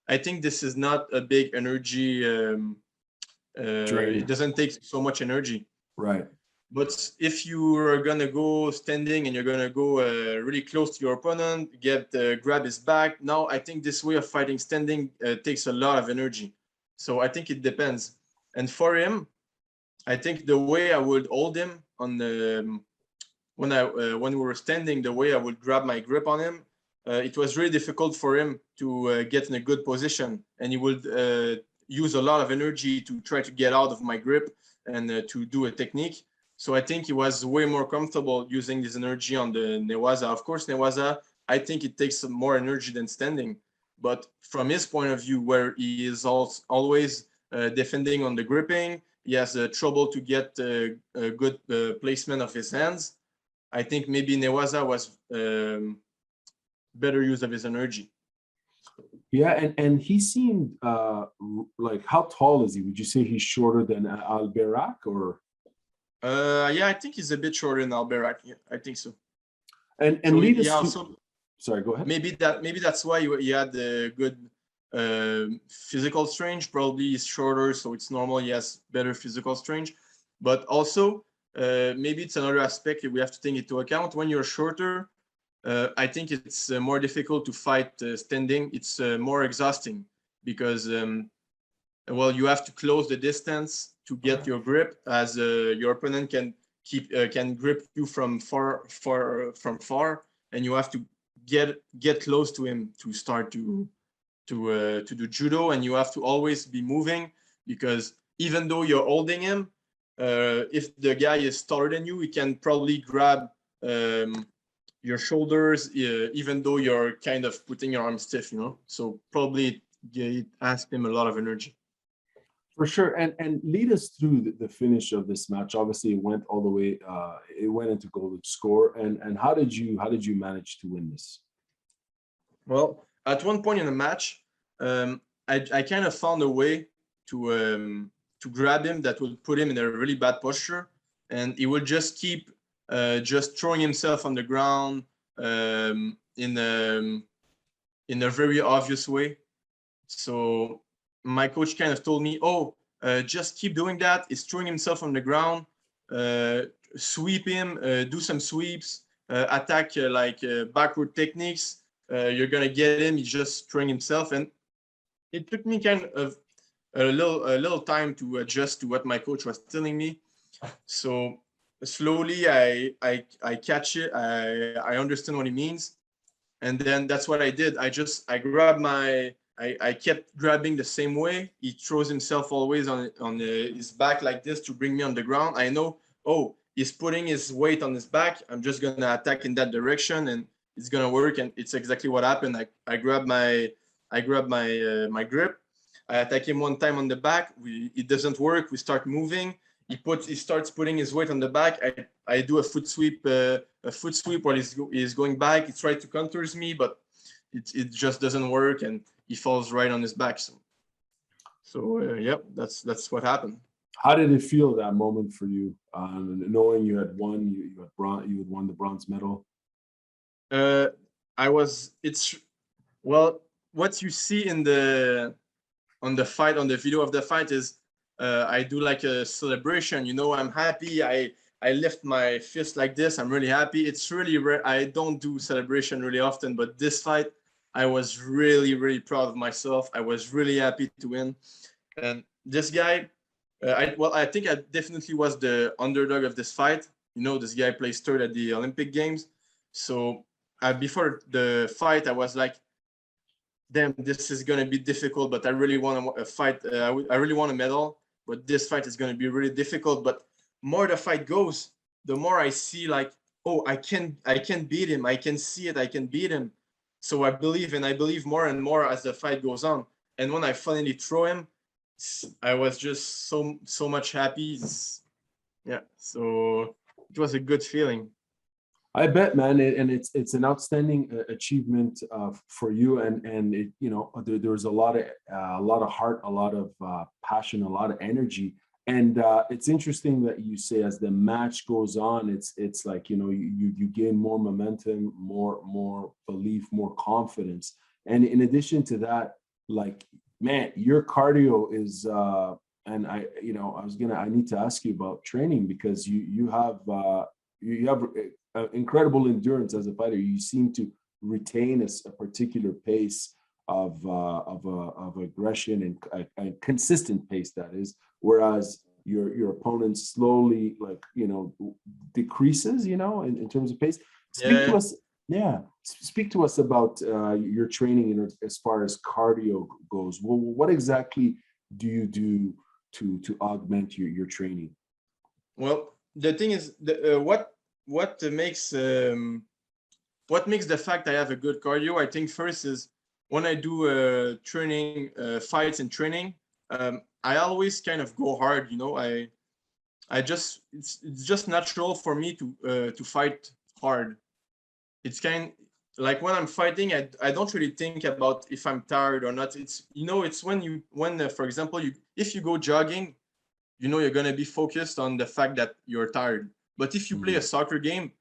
I think this is not a big energy. It doesn't take so much energy. Right. But if you are gonna go standing and you're gonna go really close to your opponent, grab his back. Now, I think this way of fighting standing takes a lot of energy. So I think it depends. And for him, I think the way I would hold him on the when we were standing, the way I would grab my grip on him, it was really difficult for him to get in a good position, and he would use a lot of energy to try to get out of my grip and to do a technique. So I think he was way more comfortable using this energy on the Newaza. Of course, Newaza, I think it takes more energy than standing. But from his point of view, where he is always defending on the gripping, he has trouble to get a good placement of his hands. I think maybe Newaza was better use of his energy. Yeah, and he seemed like, how tall is he? Would you say he's shorter than Alberac, or? Yeah, I think he's a bit shorter than Alberac. Yeah, I think so. And so lead us yeah, to, so sorry, go ahead. Maybe that's why he had a good physical strength. Probably he's shorter, so it's normal he has better physical strength. But also, maybe it's another aspect we have to take into account. When you're shorter, I think it's more difficult to fight standing. It's more exhausting because, well, you have to close the distance to get your grip, as your opponent can grip you from far, and you have to get close to him to start to do judo, and you have to always be moving, because even though you're holding him, if the guy is taller than you, he can probably grab your shoulders, even though you're kind of putting your arms stiff, So probably it asked him a lot of energy. For sure, and lead us through the finish of this match. Obviously, it went all the way. It went into golden score. And how did you manage to win this? Well, at one point in the match, I kind of found a way to grab him that would put him in a really bad posture, and he would just keep just throwing himself on the ground in a very obvious way. So my coach kind of told me, "Oh, just keep doing that. He's throwing himself on the ground. Sweep him. Do some sweeps. Attack backward techniques. You're gonna get him. He's just throwing himself." And it took me kind of a little time to adjust to what my coach was telling me. So slowly I catch it. I understand what he means, and then that's what I did. I grabbed I kept grabbing the same way. He throws himself always on his back like this to bring me on the ground. I know, oh, he's putting his weight on his back. I'm just gonna attack in that direction, and it's gonna work. And it's exactly what happened. I grabbed my grip. I attack him one time on the back. It doesn't work. We start moving. He starts putting his weight on the back. I do a foot sweep while he's going back. He tries to counters me, but it just doesn't work, and he falls right on his back. So yep, that's what happened. How did it feel that moment for you, knowing you had won? You had won the bronze medal. Well, what you see on the video of the fight is I do like a celebration. I'm happy. I lift my fist like this. I'm really happy. It's really rare. I don't do celebration really often, but this fight, I was really, really proud of myself. I was really happy to win. And this guy, I think I definitely was the underdog of this fight. This guy plays third at the Olympic Games. So before the fight, I was like, damn, this is going to be difficult, but I really want to fight. I really want a medal, but this fight is going to be really difficult. But more the fight goes, the more I see like, oh, I can beat him. I can see it. I can beat him. So I believe more and more as the fight goes on. And when I finally throw him, I was just so much happy. Yeah, so it was a good feeling. I bet, man, and it's an outstanding achievement for you, and there's a lot of heart, a lot of passion, a lot of energy, and it's interesting that you say as the match goes on, it's like you gain more momentum, more belief, more confidence, and in addition to that, like, man, your cardio is, and I need to ask you about training, because you have incredible endurance as a fighter. You seem to retain a particular pace of aggression, and a consistent pace, that is, whereas your opponent slowly decreases in terms of pace. Speak to us about your training as far as cardio goes. Well, what exactly do you do to augment your training? Well, the thing is, what makes the fact I have a good cardio, I think first is when I do training fights and training, I always kind of go hard. It's just natural for me to fight hard. It's kind like when I'm fighting, I don't really think about if I'm tired or not. It's when for example, if you go jogging, you're gonna be focused on the fact that you're tired. But if you play a soccer game,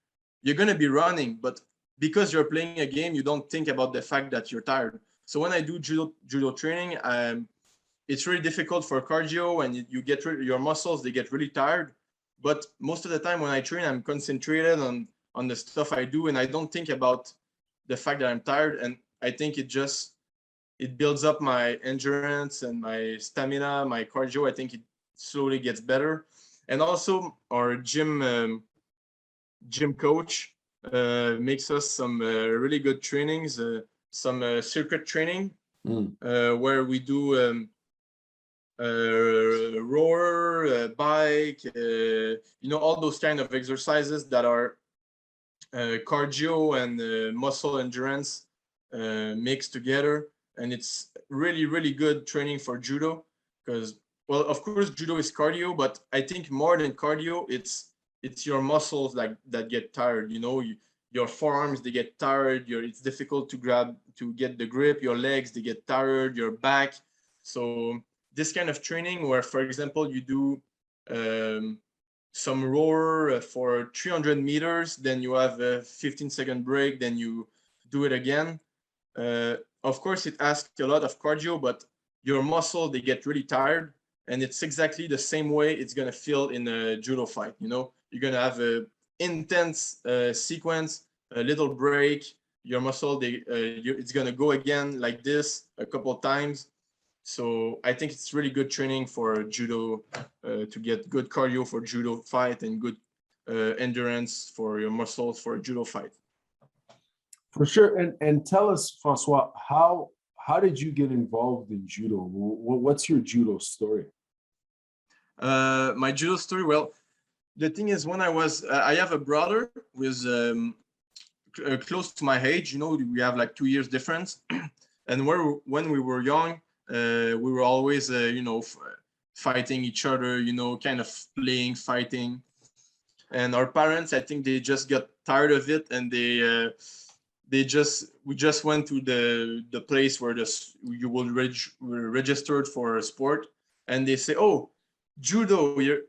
you're going to be running. But because you're playing a game, you don't think about the fact that you're tired. So when I do judo training, it's really difficult for cardio, and your muscles, they get really tired. But most of the time when I train, I'm concentrated on the stuff I do, and I don't think about the fact that I'm tired. And I think it builds up my endurance and my stamina, my cardio. I think it slowly gets better. And also our gym coach makes us some really good trainings, some circuit training, where we do rower, bike, all those kind of exercises that are cardio and muscle endurance mixed together. And it's really, really good training for judo, because well, of course, judo is cardio, but I think more than cardio, it's your muscles that get tired. You know, your forearms, they get tired. It's difficult to get the grip. Your legs, they get tired. Your back. So this kind of training, where, for example, you do some rower for 300 meters, then you have a 15-second break, then you do it again. Of course, it asks a lot of cardio, but your muscle, they get really tired. And it's exactly the same way it's going to feel in a judo fight. You know, you're going to have an intense sequence, a little break, your muscle, it's going to go again like this a couple of times. So I think it's really good training for judo to get good cardio for judo fight and good endurance for your muscles for a judo fight. For sure. And tell us, François, how did you get involved in judo? What's your judo story? My judo story, well, the thing is, when I have a brother who is close to my age. You know, we have like 2 years difference. And when we were young, we were always, fighting each other, kind of playing, fighting. And our parents, I think they just got tired of it, and we just went to the place where you will registered for a sport, and they say, "Oh, judo, we're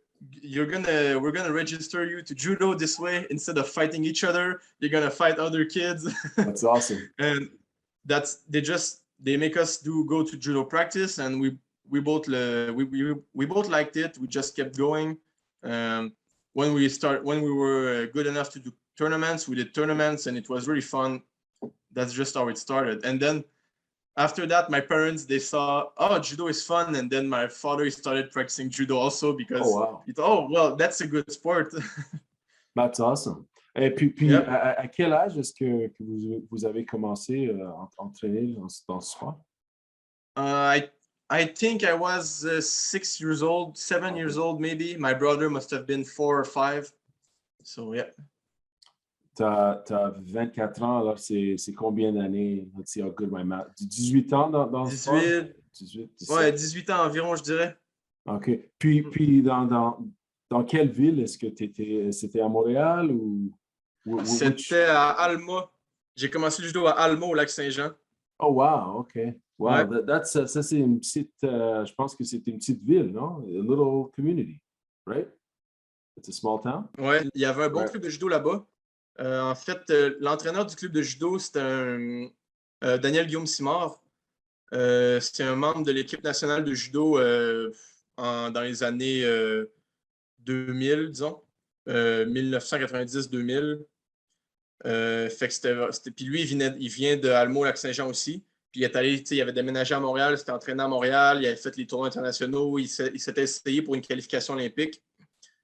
gonna register you to judo this way. Instead of fighting each other, you're gonna fight other kids." That's awesome. And they make us go to judo practice, and we both liked it. We just kept going. When we were good enough to do tournaments, we did tournaments, and it was really fun. That's just how it started. And then after that, my parents, they saw, oh, judo is fun. And then my father started practicing judo also because he thought, oh, well, that's a good sport. That's awesome. Et puis Yep. à quel âge est-ce que vous avez commencé à entraîner dans ce sport? I think I was 6 years old, 7 years old, maybe. My brother must have been 4 or 5. So, yeah. T'as 24 ans, alors c'est combien d'années? Let's see how good my math. 18 ans dans le sport? 18. Ouais, 18 ans environ, je dirais. OK. Puis dans quelle ville est-ce que tu étais? C'était à Montréal ou? C'était à Alma. J'ai commencé le judo à Alma, au Lac-Saint-Jean. Oh, wow, OK. Wow, Ouais. ça c'est une petite, je pense que c'est une petite ville, non? A little community, right? It's a small town? Ouais, il y avait un bon club de judo là-bas. En fait, l'entraîneur du club de judo, c'était Daniel Guillaume Simard. C'est un membre de l'équipe nationale de judo dans les années 2000, disons. 1990-2000. Fait que puis lui, il vient de Almo, Lac-Saint-Jean aussi. Puis il avait déménagé à Montréal, s'était entraîné à Montréal, il avait fait les tournois internationaux, il s'était essayé pour une qualification olympique.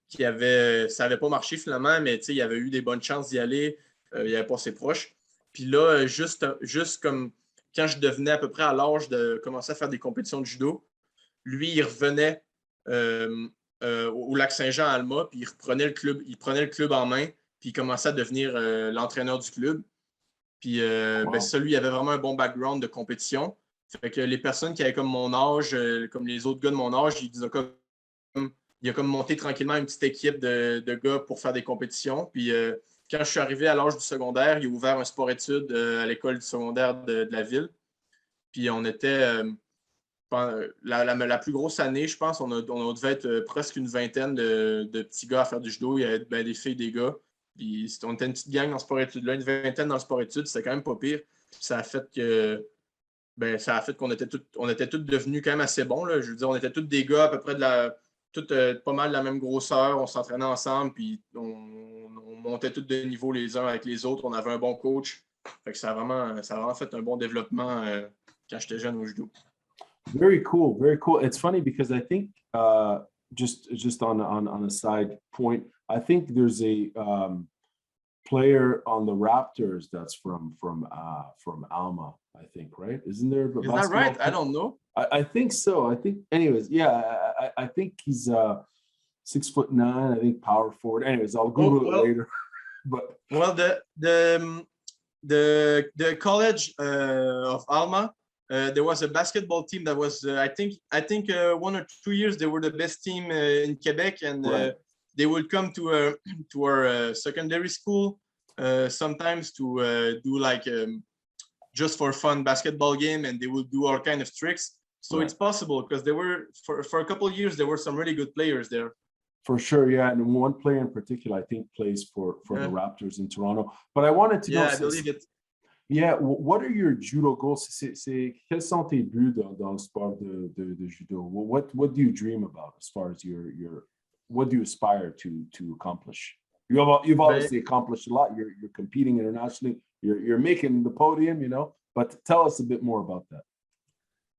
Ça n'avait pas marché finalement, mais il avait eu des bonnes chances d'y aller. Il avait passé proche. Puis là, juste comme quand je devenais à peu près à l'âge de commencer à faire des compétitions de judo, lui, il revenait au Lac-Saint-Jean à Alma, puis il prenait le club en main, puis il commençait à devenir l'entraîneur du club. Puis ça, lui, il avait vraiment un bon background de compétition. Fait que les personnes qui avaient comme mon âge, comme les autres gars de mon âge, il a comme monté tranquillement une petite équipe de gars pour faire des compétitions. Puis quand je suis arrivé à l'âge du secondaire, il a ouvert un sport-études à l'école du secondaire de la ville. Puis on était la plus grosse année, je pense, on devait être presque une vingtaine de petits gars à faire du judo. Il y avait des filles, des gars. Puis on était une petite gang dans le sport-études. Là, une vingtaine dans le sport-études, c'était quand même pas pire. Puis ça a fait qu'on était tous devenus quand même assez bons. Là. Je veux dire, on était tous des gars à peu près pas mal de la même grosseur. On s'entraînait ensemble, puis on montait tous de niveau les uns avec les autres. On avait un bon coach. Fait que ça a vraiment fait un bon développement quand j'étais jeune au judo. Very cool, very cool. It's funny because I think just on a side point, I think there's a player on the Raptors that's from Alma, I think, right? Isn't there? Is that right? I don't know. I think so. I think, anyways, yeah, I think he's 6'9". I think power forward. Anyways, I'll Google it later. But well, the college of Alma there was a basketball team that was, I think 1 or 2 years, they were the best team in Quebec, and they would come to our secondary school sometimes to do like just for fun basketball game, and they would do all kind of tricks. So it's possible, because there were for a couple of years there were some really good players there. For sure, yeah, and one player in particular I think plays for the Raptors in Toronto. But I wanted to know. I believe it. Yeah, what are your judo goals? Quels sont tes buts dans le sport de judo? What do you dream about as far as your what do you aspire to accomplish? You've obviously accomplished a lot. You're competing internationally. You're making the podium, you know. But tell us a bit more about that.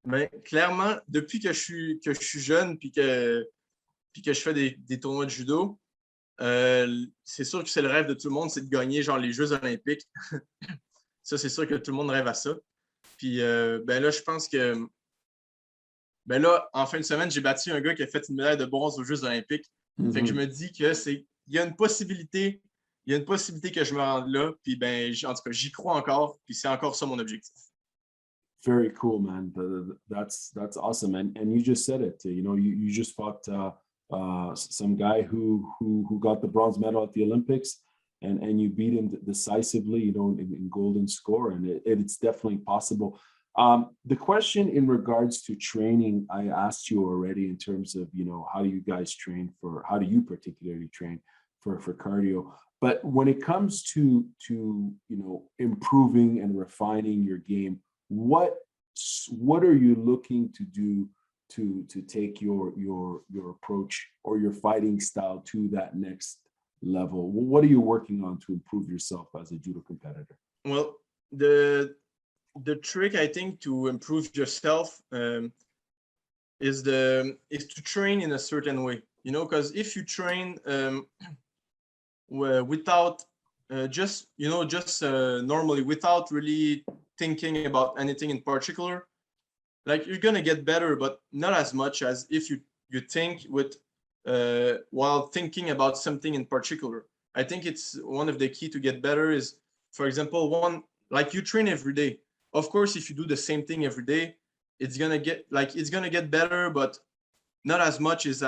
Mais clairement, depuis que je suis jeune, puis que je fais des tournois de judo, c'est sûr que c'est le rêve de tout le monde, c'est de gagner genre les Jeux olympiques. Ça, c'est sûr que tout le monde rêve à ça. Puis là, je pense que là, en fin de semaine, j'ai battu un gars qui a fait une médaille de bronze aux Jeux olympiques. Fait que je me dis que il y a une possibilité que je me rende là. Puis en tout cas, j'y crois encore. Puis c'est encore ça mon objectif. Very cool, man. That's awesome. And you just said it. You know, you just fought some guy who got the bronze medal at the Olympics, and you beat him decisively, you know, in golden score, and it's definitely possible. The question in regards to training, I asked you already in terms of, you know, how do you particularly train for cardio? But when it comes to you know, improving and refining your game, what are you looking to do to take your approach or your fighting style to that next level? What are you working on to improve yourself as a judo competitor? Well, the trick, I think, to improve yourself is to train in a certain way, you know, because if you train without normally, without really thinking about anything in particular, like, you're gonna get better, but not as much as if you think with while thinking about something in particular. I think it's one of the key to get better is, for example, like, you train every day. Of course, if you do the same thing every day, it's gonna get better, but not as much as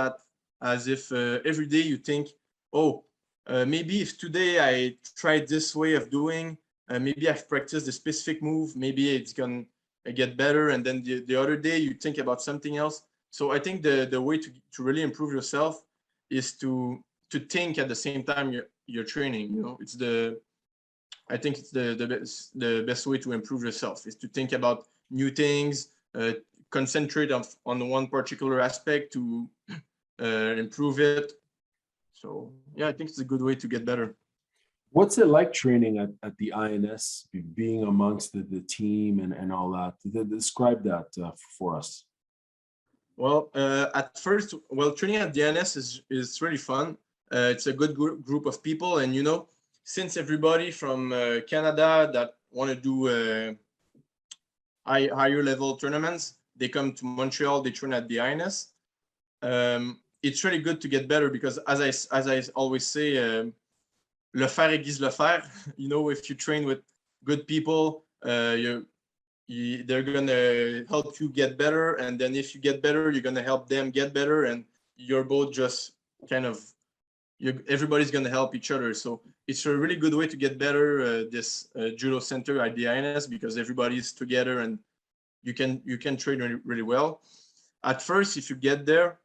if every day you think, maybe if today I tried this way of doing, maybe I've practiced a specific move, maybe it's gonna get better, and then the other day you think about something else. So I think the way to really improve yourself is to think at the same time you're training. You know, I think it's the best way to improve yourself is to think about new things, concentrate on one particular aspect to improve it. So yeah, I think it's a good way to get better. What's it like training at the INS, being amongst the team and all that? Describe that for us. Well, at first, training at the INS is really fun. It's a good group of people, and, you know, since everybody from Canada that want to do higher level tournaments, they come to Montreal, they train at the INS. It's really good to get better because, as I always say, le faire aiguise le faire. You know, if you train with good people, they're gonna help you get better, and then if you get better, you're gonna help them get better, and you're both just kind of everybody's gonna help each other. So it's a really good way to get better. This judo center at the INS, because everybody's together and you can train really, really well. At first, if you get there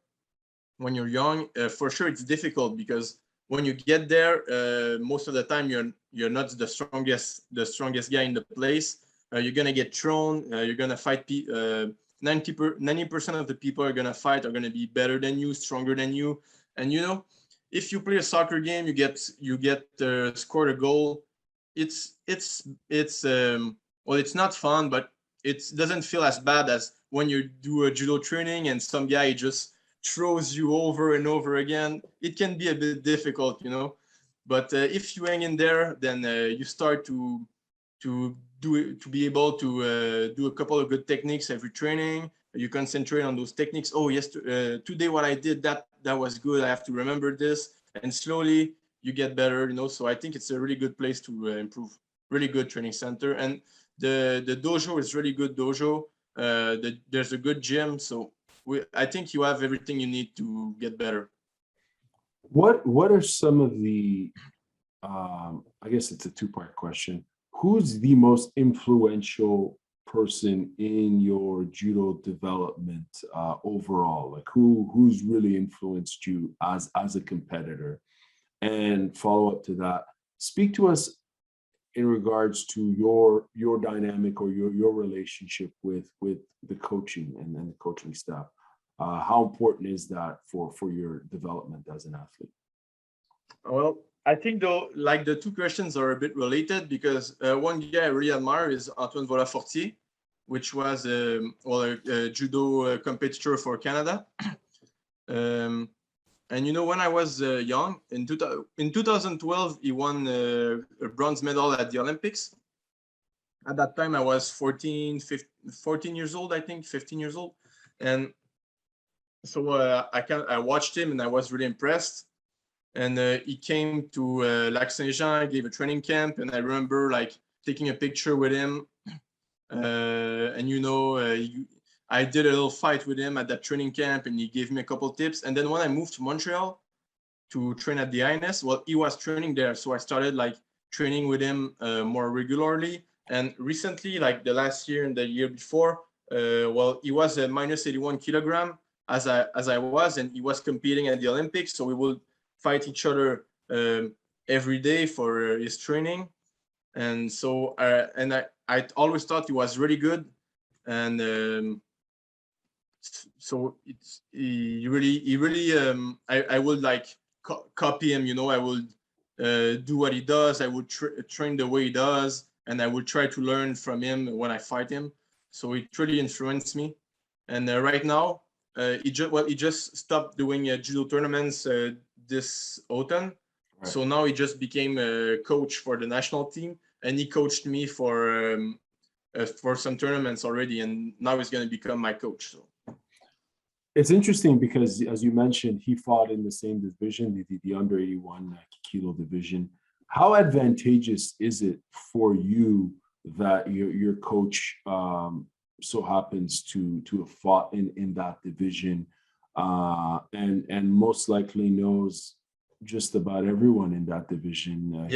when you're young, for sure it's difficult because when you get there, most of the time you're not the strongest guy in the place. You're gonna get thrown. You're gonna fight. 90% of the people are gonna be better than you, stronger than you. And, you know, if you play a soccer game, you get scored a goal. It's not fun, but it doesn't feel as bad as when you do a judo training and some guy just throws you over and over again. It can be a bit difficult, you know, but if you hang in there, then you start to be able to do a couple of good techniques every training. You concentrate on those techniques. Oh yes, today what I did, that was good. I have to remember this, and slowly you get better, you know. So I think it's a really good place to improve. Really good training center, and the dojo is really good dojo. There's a good gym. So I think you have everything you need to get better. What are some of the, I guess it's a two-part question. Who's the most influential person in your judo development overall? Like who's really influenced you as a competitor? And follow up to that, speak to us in regards to your dynamic or your relationship with the coaching and the coaching staff. How important is that for your development as an athlete? Well, I think though, like the two questions are a bit related because one guy I really admire is Antoine Vola-Fortier, which was a judo competitor for Canada. And you know, when I was young, in 2012, he won a bronze medal at the Olympics. At that time, I was 14 years old, I think, 15 years old. And so I watched him and I was really impressed. And he came to Lac Saint-Jean, gave a training camp. And I remember like taking a picture with him. And you know, I did a little fight with him at that training camp and he gave me a couple of tips. And then when I moved to Montreal to train at the INS, well, he was training there. So I started like training with him more regularly. And recently, like the last year and the year before, well, he was a minus 81 kilogram as I was, and he was competing at the Olympics. So we would fight each other every day for his training. And so, I always thought he was really good. And so he really I would like copy him, you know. I would do what he does. I would train the way he does, and I would try to learn from him when I fight him. So it really influenced me. And right now he just stopped doing judo tournaments this autumn. Right. So now he just became a coach for the national team, and he coached me for some tournaments already, and now he's going to become my coach. So it's interesting because, as you mentioned, he fought in the same division, the under 81 kilo division. How advantageous is it for you that your coach so happens to have fought in that division and most likely knows just about everyone in that division?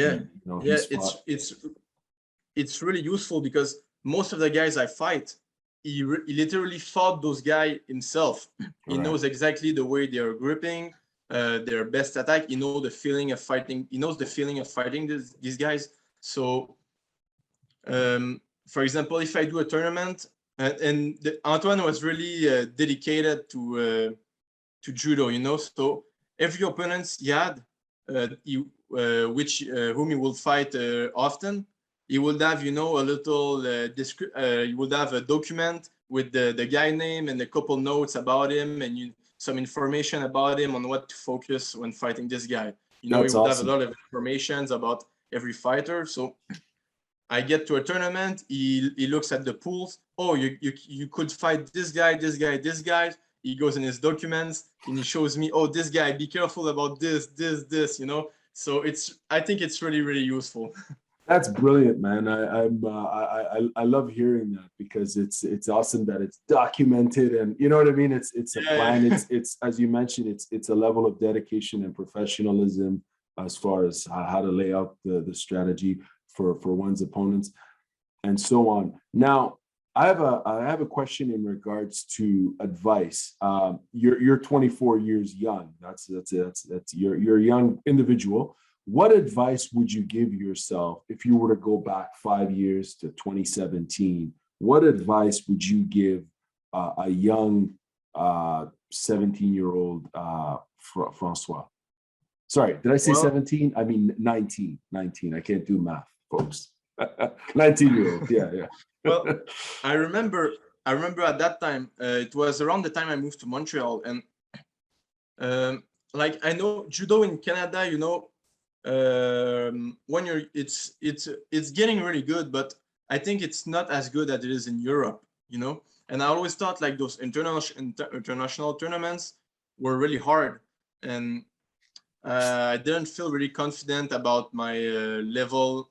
It's really useful because most of the guys I fight, he literally fought those guys himself. He knows exactly the way they are gripping, their best attack. He knows the feeling of fighting. He knows the feeling of fighting these guys. So, for example, if I do a tournament, Antoine was really dedicated to judo, you know. So every opponent he had, whom he will fight often, he would have, you know, a little you would have a document with the guy name and a couple notes about him and some information about him on what to focus when fighting this guy. You know, he would have a lot of information about every fighter. So I get to a tournament, he looks at the pools. Oh, you could fight this guy, this guy, this guy. He goes in his documents and he shows me, oh, this guy, be careful about this, you know. So I think it's really, really useful. That's brilliant, man. I love hearing that because it's awesome that it's documented and you know what I mean. It's a plan. It's as you mentioned, it's a level of dedication and professionalism as far as how to lay out the strategy for one's opponents and so on. Now, I have a question in regards to advice. You're 24 years young. That's you're a young individual. What advice would you give yourself if you were to go back 5 years to 2017? What advice would you give a young 17-year-old François? Sorry, did I say 17? I mean 19. I can't do math, folks. 19-year-old. Yeah. Well, I remember at that time, it was around the time I moved to Montreal, and like I know judo in Canada, you know. When it's getting really good, but I think it's not as good as it is in Europe, you know. And I always thought like those international tournaments were really hard, and I didn't feel really confident about my level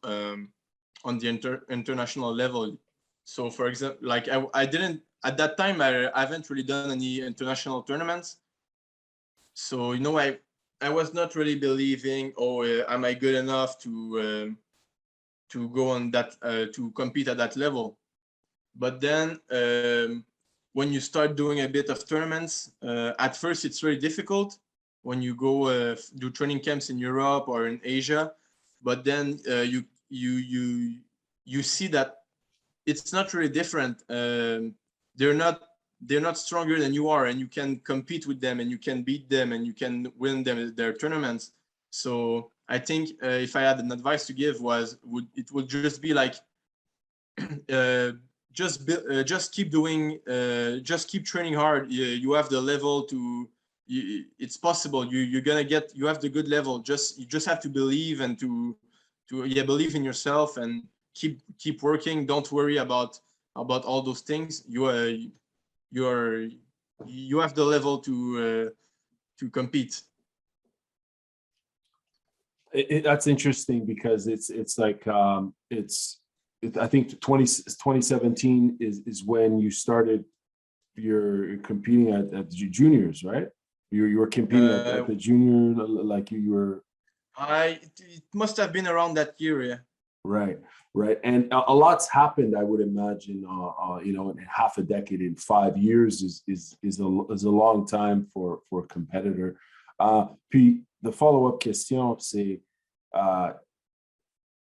on the international level. So for example, like I didn't at that time, I haven't really done any international tournaments. So, you know, I was not really believing, oh, am I good enough to go on that, to compete at that level? But then when you start doing a bit of tournaments, at first it's very difficult when you go do training camps in Europe or in Asia. But then you see that it's not really different. They're not stronger than you are, and you can compete with them, and you can beat them, and you can win them their tournaments. So I think if I had an advice to give it would just be like just keep doing, just keep training hard. You have the level to. It's possible. You're gonna get. You have the good level. You just have to believe and to believe in yourself and keep working. Don't worry about all those things. You have the level to compete. That's interesting because it's like I think 2017 is when you started your competing at the juniors, right? You were competing at the junior, like you were. It must have been around that year, yeah. Right. And a lot's happened, I would imagine, you know, in half a decade, in 5 years is a long time for a competitor. Puis the follow-up question, c'est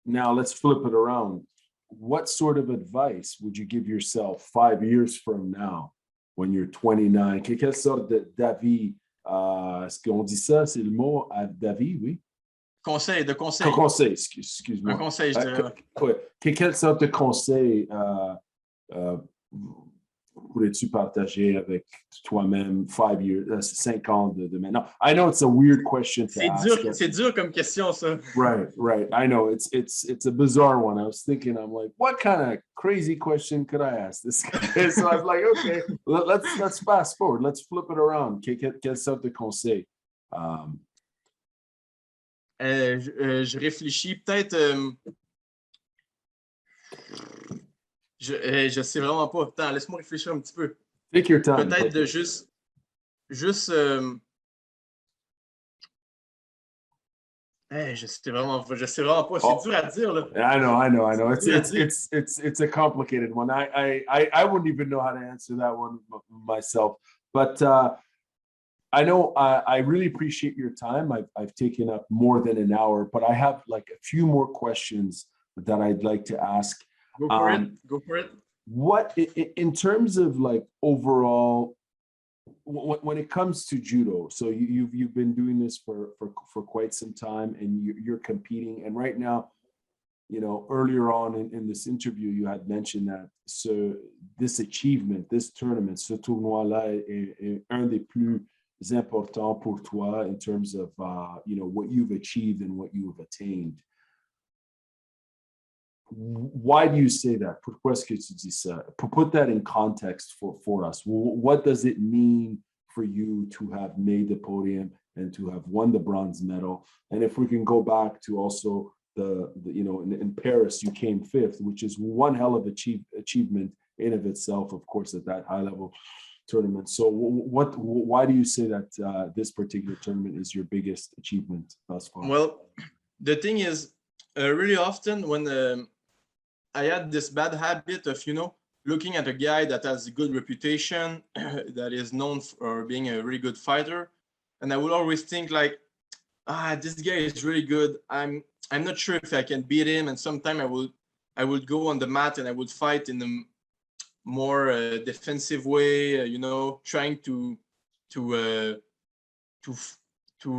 now let's flip it around. What sort of advice would you give yourself 5 years from now when you're 29? Quelle sorte d'avis, est-ce qu'on dit ça, c'est le mot d'avis, oui? Conseil. Excuse-moi. Un conseil, je dirais. Quelle sorte de conseil pourrais-tu partager avec toi-même 5 ans de maintenant? I know it's a weird question to ask. C'est dur comme question, ça. Right. I know it's a bizarre one. I was thinking, I'm like, what kind of crazy question could I ask this guy? So I was like, okay, let's fast forward. Let's flip it around. Quelle sorte de conseil? Je réfléchis peut-être. Je sais vraiment pas. Attends, laisse-moi réfléchir un petit peu. Take your time. Peut-être de juste. Je sais vraiment pas. C'est dur à dire là. I know. It's a complicated one. I wouldn't even know how to answer that one myself. But I know I really appreciate your time. I've taken up more than an hour, but I have like a few more questions that I'd like to ask. Go for it. What, in terms of like overall, when it comes to judo, so you've been doing this for quite some time, and you're competing, and right now, you know, earlier on in this interview, you had mentioned that this achievement, this tournament, ce tournoi-là est un des plus importants pour toi in terms of you know, what you've achieved and what you've attained. Why do you say that? Pourquoi est-ce que tu dis ça? Put that in context for us. What does it mean for you to have made the podium and to have won the bronze medal? And if we can go back to also the you know, in Paris, you came 5th, which is one hell of achievement in of itself, of course, at that high level tournament. So why do you say that this particular tournament is your biggest achievement thus far? Well, the thing is, really often when I had this bad habit of, you know, looking at a guy that has a good reputation, that is known for being a really good fighter, and I would always think like, this guy is really good. I'm not sure if I can beat him, and sometime I would go on the mat and I would fight in a more defensive way, you know, trying to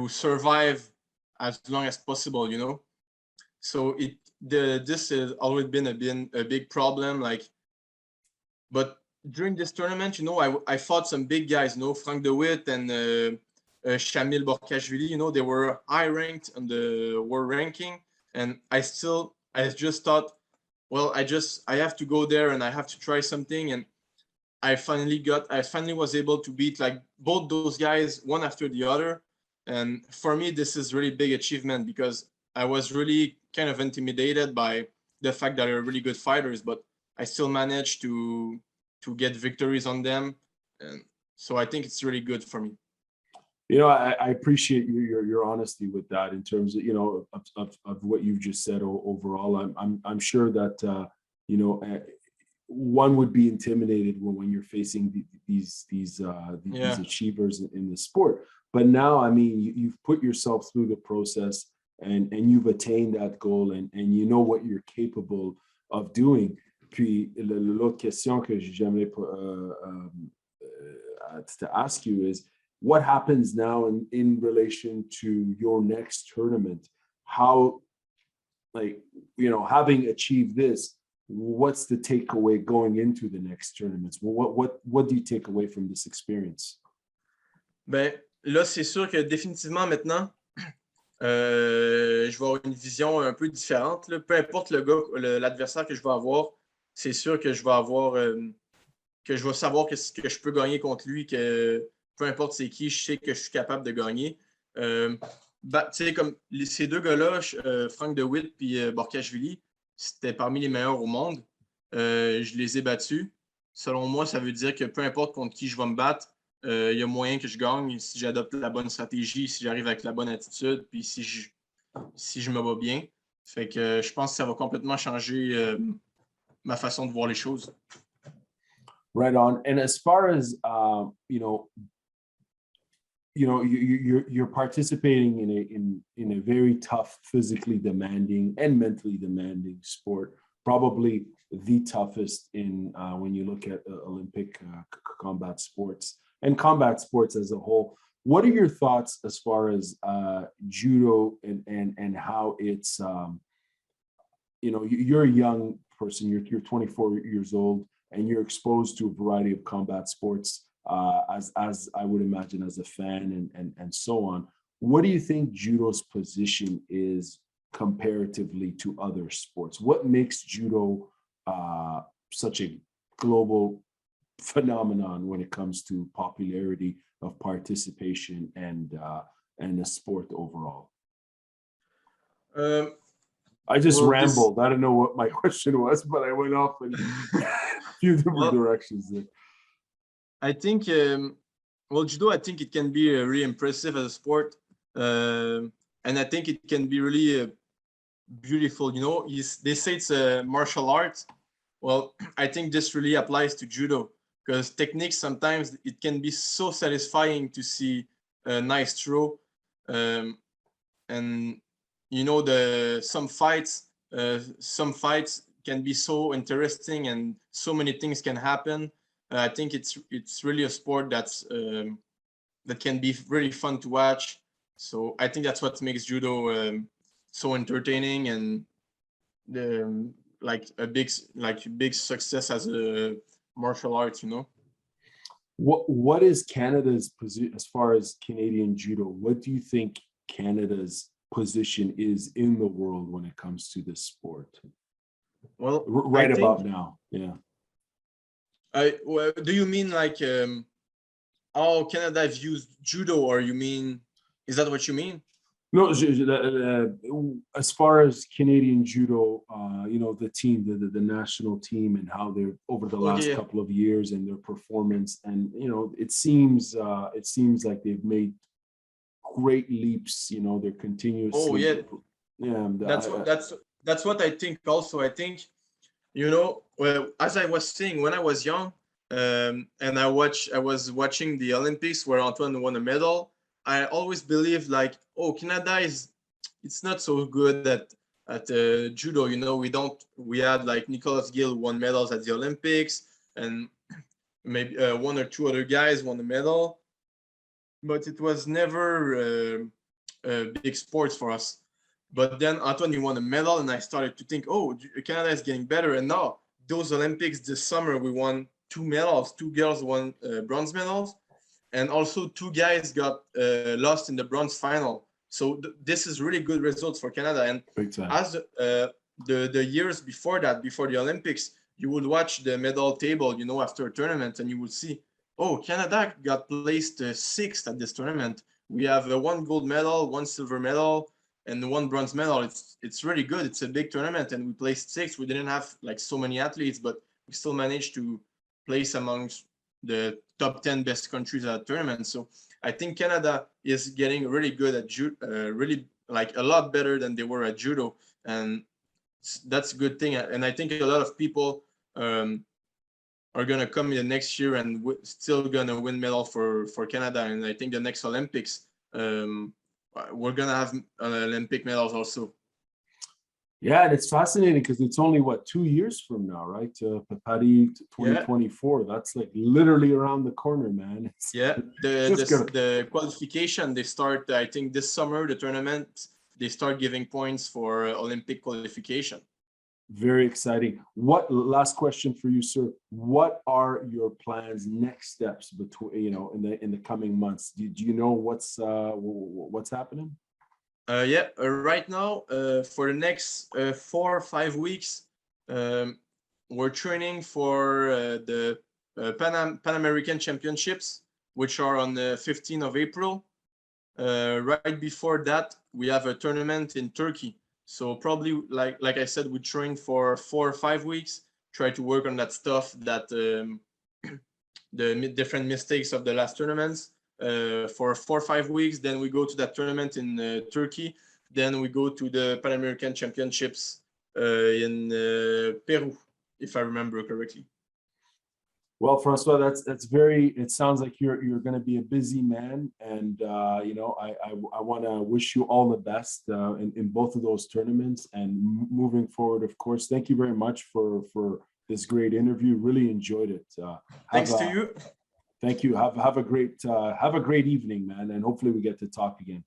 survive as long as possible, you know. So this has always been a big problem, like. But during this tournament, you know, I fought some big guys, you know, Frank DeWitt and Shamil Borkashvili. You know, they were high ranked on the world ranking, and I just thought, well, I have to go there and I have to try something, and I finally was able to beat like both those guys one after the other. And for me, this is really big achievement because I was really kind of intimidated by the fact that they're really good fighters, but I still managed to to get victories on them. And so I think it's really good for me. You know, I appreciate your honesty with that in terms of, you know, of what you've just said overall. I'm sure that you know, one would be intimidated when you're facing these achievers in the sport. But now, I mean, you've put yourself through the process and you've attained that goal and you know what you're capable of doing. Puis l'autre question que j'aimerais to ask you is, what happens now in relation to your next tournament? How, like, you know, having achieved this, what's the takeaway going into the next tournaments? What do you take away from this experience? Ben, là, c'est sûr que définitivement maintenant, je vais avoir une vision un peu différente, là. Peu importe l'adversaire que je vais avoir, c'est sûr que je vais avoir que je vais savoir que je peux gagner contre lui, que peu importe c'est qui, je sais que je suis capable de gagner. Tu sais, comme ces deux gars-là, Frank De Witt et Borkashvili, c'était parmi les meilleurs au monde. Je les ai battus. Selon moi, ça veut dire que peu importe contre qui je vais me battre, il y a moyen que je gagne si j'adopte la bonne stratégie, si j'arrive avec la bonne attitude, puis si je me bats bien. Fait que je pense que ça va complètement changer ma façon de voir les choses. Right on. And as far as you're participating in a very tough, physically demanding and mentally demanding sport, probably the toughest in when you look at Olympic combat sports and combat sports as a whole. What are your thoughts as far as judo and how it's you're a young person, you're 24 years old, and you're exposed to a variety of combat sports as I would imagine as a fan and so on. What do you think judo's position is comparatively to other sports? What makes judo such a global phenomenon when it comes to popularity of participation and the sport overall? I just rambled. I don't know what my question was, but I went off in a few different directions there. I think, judo, I think it can be really impressive as a sport. And I think it can be really beautiful. You know, they say it's a martial art. Well, I think this really applies to judo because techniques, sometimes it can be so satisfying to see a nice throw. And you know, some fights can be so interesting and so many things can happen. I think it's really a sport that can be really fun to watch. So I think that's what makes judo so entertaining and like a big success as a martial art. You know. What is Canada's position as far as Canadian judo? What do you think Canada's position is in the world when it comes to this sport? Well, right about now, yeah. Well, do you mean like how Canada views judo, or you mean, is that what you mean? No, as far as Canadian judo, the team, the national team, and how they're over the last couple of years and their performance, and it seems like they've made great leaps. They're continuously. Oh yeah, that's what I think. Also, I think well, as I was saying, when I was young, and I was watching the Olympics where Antoine won a medal. I always believed like, Canada it's not so good at judo. We had like Nicholas Gill won medals at the Olympics, and maybe one or two other guys won a medal, but it was never big sports for us. But then Antoine won a medal, and I started to think, Canada is getting better. And now those Olympics this summer, we won 2 medals. 2 girls won bronze medals, and also 2 guys got lost in the bronze final. So this is really good results for Canada. And as the years before that, before the Olympics, you would watch the medal table, after a tournament, and you would see, Canada got placed 6th at this tournament. We have 1 gold medal, 1 silver medal, and 1 bronze medal. It's really good. It's a big tournament, and we placed 6th. We didn't have like so many athletes, but we still managed to place amongst the top 10 best countries at tournament. So I think Canada is getting really good at judo, really like a lot better than they were at judo, and that's a good thing. And I think a lot of people are gonna come in the next year and still gonna win medal for Canada. And I think the next Olympics, we're gonna have Olympic medals also. Yeah, and it's fascinating because it's only 2 years from now, right? Paris 2024. Yeah. That's like literally around the corner, man. The qualification, they start, I think this summer, the tournament, they start giving points for Olympic qualification. Very exciting. Last question for you, sir? What are your plans, next steps between in the coming months? Do you know what's happening? Right now, for the next 4 or 5 weeks, we're training for the Pan American Championships, which are on the 15th of April. Right before that, we have a tournament in Turkey. So probably, like I said, we train for 4 or 5 weeks, try to work on that stuff, that the different mistakes of the last tournaments. For 4 or 5 weeks, then we go to that tournament in Turkey. Then we go to the Pan American Championships in Peru, if I remember correctly. Well, François, it sounds like you're going to be a busy man, and I want to wish you all the best in both of those tournaments and moving forward. Of course, thank you very much for this great interview. Really enjoyed it. Thanks to you. Thank you. Have a great evening, man, and hopefully we get to talk again.